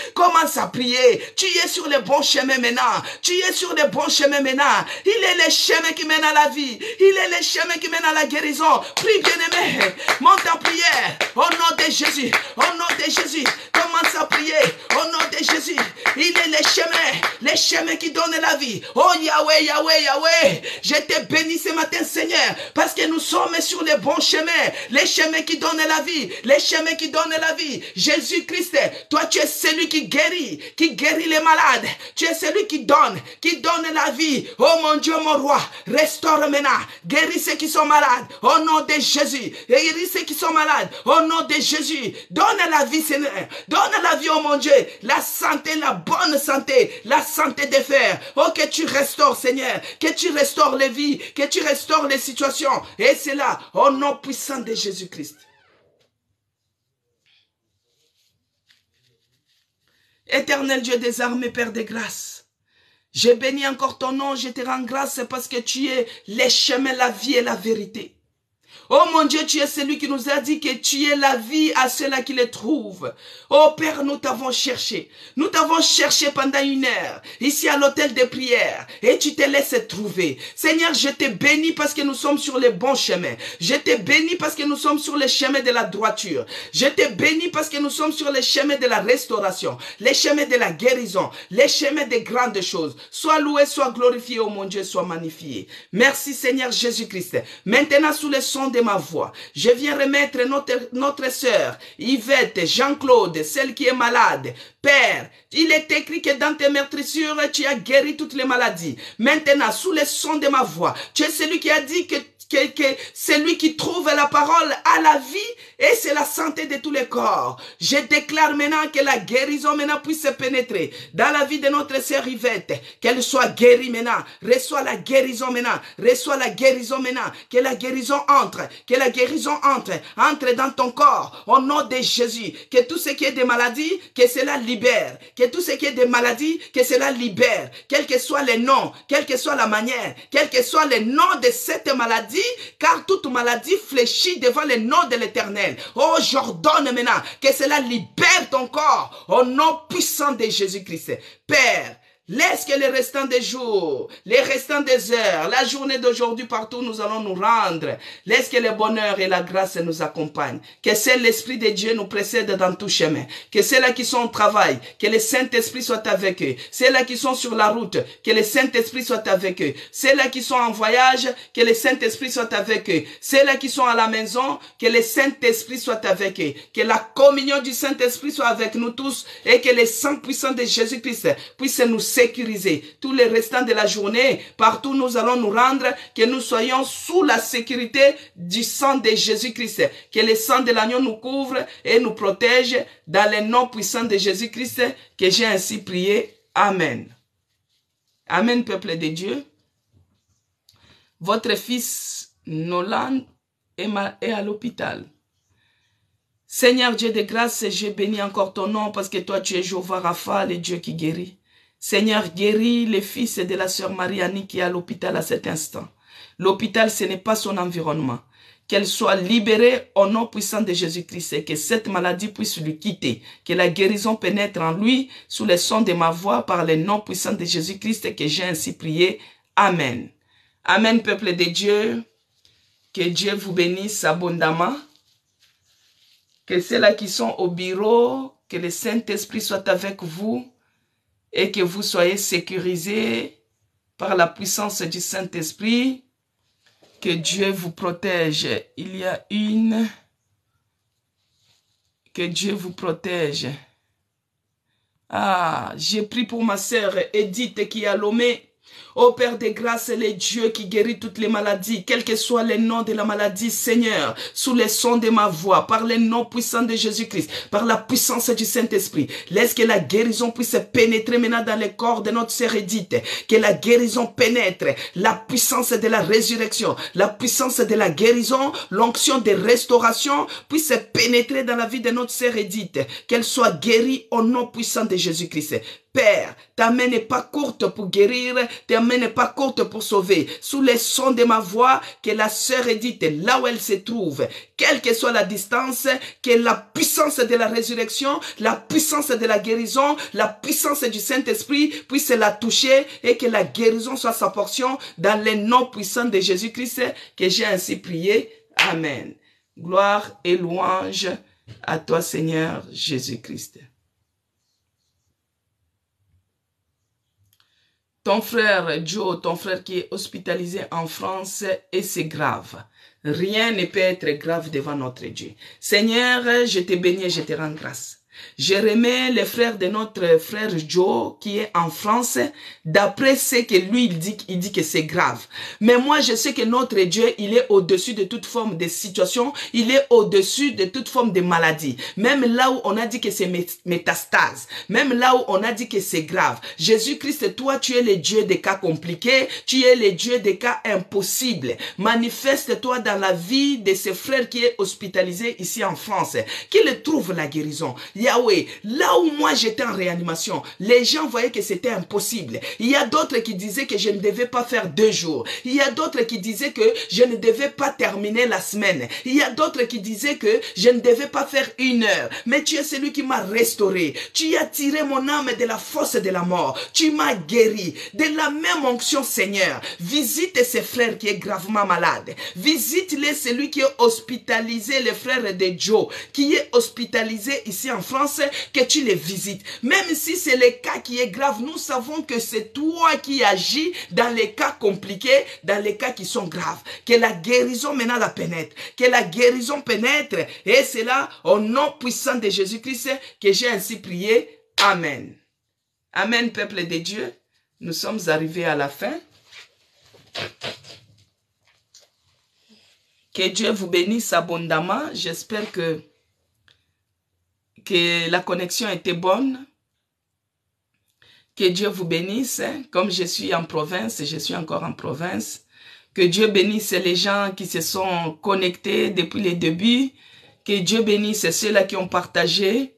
tu es sur les bons chemins maintenant, tu es sur les bons chemins maintenant. Il est le chemin qui mène à la vie, il est le chemin qui mène à la guérison. Prie, bien-aimé, monte en prière, au nom de Jésus, au nom de Jésus, commence à prier, au nom de Jésus. Il est les chemins qui donnent la vie. Oh Yahweh, Yahweh, Yahweh, je te bénis ce matin, Seigneur, parce que nous sommes sur les bons chemins, les chemins qui donnent la vie, les chemins qui donnent la vie. Jésus-Christ, toi tu es celui qui guérit les malades, tu es celui qui donne la vie. Oh mon Dieu, mon roi, restaure maintenant, guéris ceux qui sont malades, au nom de Jésus, guéris ceux qui sont malades, au nom de Jésus. Donne la vie, Seigneur, donne la vie, oh mon Dieu, la santé, la bonne santé, la santé des frères. Oh, que tu restaures, Seigneur, que tu restaures les vies, que tu restaures les situations. Et c'est là, au nom puissant de Jésus-Christ. Éternel Dieu des armées, Père des grâces, je bénis encore ton nom, je te rends grâce parce que tu es les chemins, la vie et la vérité. Oh mon Dieu, tu es celui qui nous a dit que tu es la vie à ceux-là qui les trouvent. Oh Père, nous t'avons cherché. Nous t'avons cherché pendant 1 heure, ici à l'hôtel de prière, et tu te laisses trouver. Seigneur, je te bénis parce que nous sommes sur les bons chemins. Je te bénis parce que nous sommes sur les chemins de la droiture. Je te bénis parce que nous sommes sur les chemins de la restauration, les chemins de la guérison, les chemins des grandes choses. Sois loué, sois glorifié, oh mon Dieu, sois magnifié. Merci Seigneur Jésus-Christ. Maintenant, sous le son de ma voix, je viens remettre notre sœur Yvette, Jean-Claude, celle qui est malade. Père, il est écrit que dans tes meurtrissures, tu as guéri toutes les maladies. Maintenant, sous le son de ma voix, tu es celui qui a dit que celui qui trouve la parole a la vie et c'est la santé de tous les corps. Je déclare maintenant que la guérison maintenant puisse se pénétrer dans la vie de notre sœur Yvette, qu'elle soit guérie maintenant, reçois la guérison maintenant, reçois la guérison maintenant, que la guérison entre, entre dans ton corps, au nom de Jésus, que tout ce qui est des maladies, que cela libère, que tout ce qui est des maladies, que cela libère, quel que soit le nom, quelle que soit la manière, quel que soit le nom de cette maladie, car toute maladie fléchit devant le nom de l'Éternel. Oh, j'ordonne maintenant que cela libère ton corps au nom puissant de Jésus-Christ. Père, laisse que les restants des jours, les restants des heures, la journée d'aujourd'hui partout nous allons nous rendre. Laisse que le bonheur et la grâce nous accompagnent. Que c'est l'Esprit de Dieu nous précède dans tout chemin. Que ceux-là qui sont au travail, que le Saint-Esprit soit avec eux. Ceux-là qui sont sur la route, que le Saint-Esprit soit avec eux. Ceux-là qui sont en voyage, que le Saint-Esprit soit avec eux. Ceux-là qui sont à la maison, que le Saint-Esprit soit avec eux. Que la communion du Saint-Esprit soit avec nous tous et que le sang puissant de Jésus-Christ puisse nous sécuriser tous les restants de la journée. Partout nous allons nous rendre, que nous soyons sous la sécurité du sang de Jésus-Christ. Que le sang de l'agneau nous couvre et nous protège dans le nom puissant de Jésus-Christ que j'ai ainsi prié. Amen. Amen, peuple de Dieu. Votre fils Nolan est à l'hôpital. Seigneur Dieu de grâce, je bénis encore ton nom parce que toi tu es Jéhovah Rapha, le Dieu qui guérit. Seigneur, guéris les fils de la sœur Marie-Annie qui est à l'hôpital à cet instant. L'hôpital, ce n'est pas son environnement. Qu'elle soit libérée au nom puissant de Jésus-Christ et que cette maladie puisse lui quitter. Que la guérison pénètre en lui sous le son de ma voix par le nom puissant de Jésus-Christ que j'ai ainsi prié. Amen. Amen, peuple de Dieu. Que Dieu vous bénisse abondamment. Que ceux-là qui sont au bureau, que le Saint-Esprit soit avec vous et que vous soyez sécurisés par la puissance du Saint-Esprit. Que Dieu vous protège. Il y a une... Que Dieu vous protège. Ah, j'ai prié pour ma sœur Edith qui est à Lomé. Ô Père de grâce, le Dieu qui guérit toutes les maladies, quel que soit le nom de la maladie, Seigneur, sous le son de ma voix, par le nom puissant de Jésus-Christ, par la puissance du Saint-Esprit, laisse que la guérison puisse pénétrer maintenant dans le corps de notre sœur Edith, que la guérison pénètre, la puissance de la résurrection, la puissance de la guérison, l'onction de restauration puisse pénétrer dans la vie de notre sœur Edith, qu'elle soit guérie au nom puissant de Jésus-Christ. Père, ta main n'est pas courte pour guérir, ta main n'est pas courte pour sauver. Sous les sons de ma voix, que la sœur Edith, là où elle se trouve, quelle que soit la distance, que la puissance de la résurrection, la puissance de la guérison, la puissance du Saint-Esprit puisse la toucher et que la guérison soit sa portion dans le nom puissant de Jésus-Christ que j'ai ainsi prié. Amen. Gloire et louange à toi, Seigneur Jésus-Christ. Ton frère Joe, ton frère qui est hospitalisé en France, et c'est grave. Rien ne peut être grave devant notre Dieu. Seigneur, je te bénis et je te rends grâce. Je remets les frères de notre frère Joe qui est en France, d'après ce que lui il dit que c'est grave. Mais moi je sais que notre Dieu, il est au-dessus de toute forme de situation, il est au-dessus de toute forme de maladie. Même là où on a dit que c'est métastase, même là où on a dit que c'est grave. Jésus-Christ, toi tu es le Dieu des cas compliqués, tu es le Dieu des cas impossibles. Manifeste-toi dans la vie de ce frère qui est hospitalisé ici en France, qu'il trouve la guérison. Yahweh, là où moi j'étais en réanimation, les gens voyaient que c'était impossible. Il y a d'autres qui disaient que je ne devais pas faire 2 jours. Il y a d'autres qui disaient que je ne devais pas terminer la semaine. Il y a d'autres qui disaient que je ne devais pas faire 1 heure. Mais tu es celui qui m'a restauré. Tu as tiré mon âme de la fosse de la mort. Tu m'as guéri. De la même onction, Seigneur, visite ces frères qui est gravement malade. Visite-les, celui qui est hospitalisé, le frère de Joe, qui est hospitalisé ici en France, que tu les visites. Même si c'est le cas qui est grave, nous savons que c'est toi qui agis dans les cas compliqués, dans les cas qui sont graves. Que la guérison maintenant la pénètre. Que la guérison pénètre. Et c'est là, au nom puissant de Jésus-Christ, que j'ai ainsi prié. Amen. Amen, peuple de Dieu. Nous sommes arrivés à la fin. Que Dieu vous bénisse abondamment. J'espère que la connexion était bonne. Que Dieu vous bénisse. Comme je suis en province, je suis encore en province. Que Dieu bénisse les gens qui se sont connectés depuis le début. Que Dieu bénisse ceux-là qui ont partagé.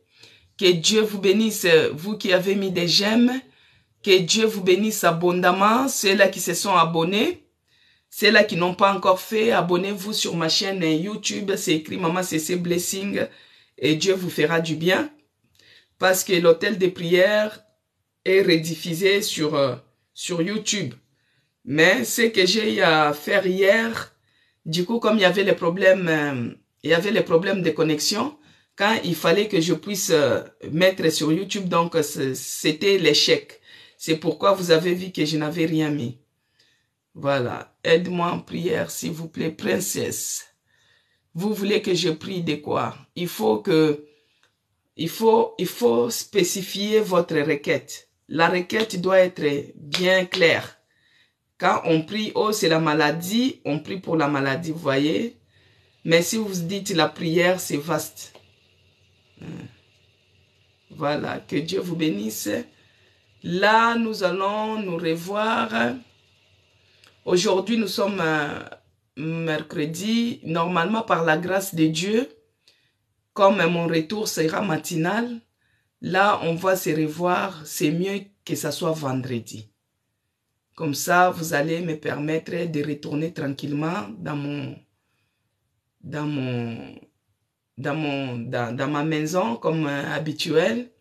Que Dieu vous bénisse, vous qui avez mis des j'aime. Que Dieu vous bénisse abondamment, ceux-là qui se sont abonnés. Ceux-là qui n'ont pas encore fait, abonnez-vous sur ma chaîne YouTube. C'est écrit Maman CC Blessing. Et Dieu vous fera du bien. Parce que l'hôtel de prière est rediffusé sur YouTube. Mais ce que j'ai à faire hier, du coup, comme il y avait les problèmes de connexion, quand il fallait que je puisse mettre sur YouTube, donc c'était l'échec. C'est pourquoi vous avez vu que je n'avais rien mis. Voilà. Aide-moi en prière, s'il vous plaît, princesse. Vous voulez que je prie de quoi? Il faut spécifier votre requête. La requête doit être bien claire. Quand on prie, oh, c'est la maladie, on prie pour la maladie, vous voyez. Mais si vous dites la prière, c'est vaste. Voilà, que Dieu vous bénisse. Là, nous allons nous revoir. Aujourd'hui, nous sommes mercredi. Normalement, par la grâce de Dieu, comme mon retour sera matinal, là, on va se revoir. C'est mieux que ça soit vendredi. Comme ça, vous allez me permettre de retourner tranquillement dans ma maison comme habituel.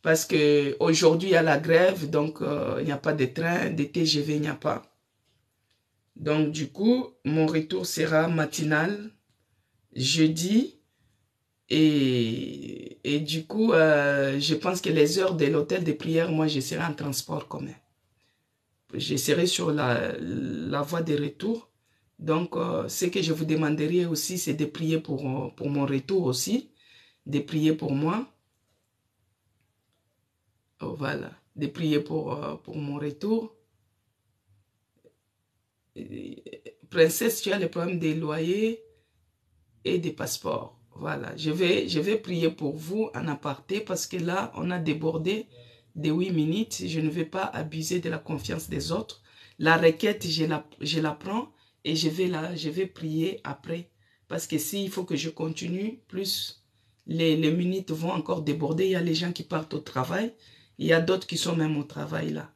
Parce que aujourd'hui il y a la grève, donc il n'y a pas de train, de TGV, il n'y a pas. Donc, du coup, mon retour sera matinal, jeudi. Et du coup, je pense que les heures de l'hôtel de prière, moi, je serai en transport commun. Je serai sur la voie de retour. Donc, ce que je vous demanderai aussi, c'est de prier pour mon retour aussi, de prier pour moi. Oh, voilà, de prier pour mon retour. Princesse, tu as le problème des loyers et des passeports. Voilà, je vais prier pour vous en aparté parce que là, on a débordé de 8 minutes. Je ne vais pas abuser de la confiance des autres. La requête, je la prends et je vais prier après. Parce que s'il faut que je continue, plus les minutes vont encore déborder. Il y a les gens qui partent au travail. Il y a d'autres qui sont même au travail là.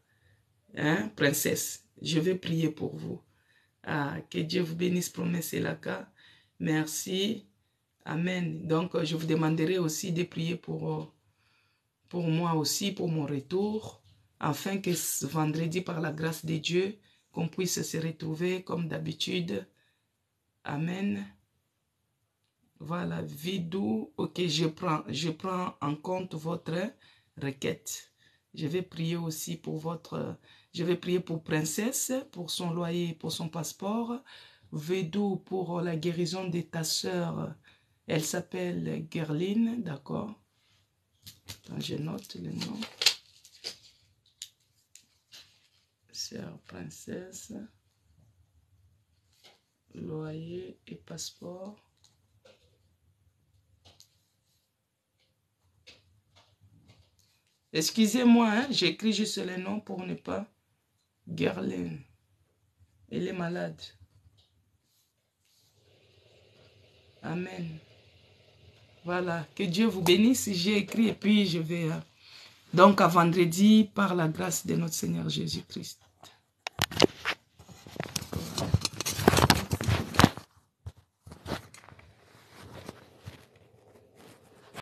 Hein, princesse, je vais prier pour vous. Ah, que Dieu vous bénisse, promesse et la cas. Merci. Amen. Donc, je vous demanderai aussi de prier pour moi aussi, pour mon retour, afin que ce vendredi, par la grâce de Dieu, qu'on puisse se retrouver comme d'habitude. Amen. Voilà, Vidou. Ok, je prends en compte votre requête. Je vais prier aussi pour je vais prier pour Princesse, pour son loyer, pour son passeport. Vidou, pour la guérison de ta sœur. Elle s'appelle Gerline, d'accord? Je note le nom. Sœur Princesse. Loyer et passeport. Excusez-moi, hein, j'écris juste le nom pour ne pas... Gerline. Elle est malade. Amen. Voilà, que Dieu vous bénisse. J'ai écrit et puis je vais... Donc à vendredi, par la grâce de notre Seigneur Jésus-Christ.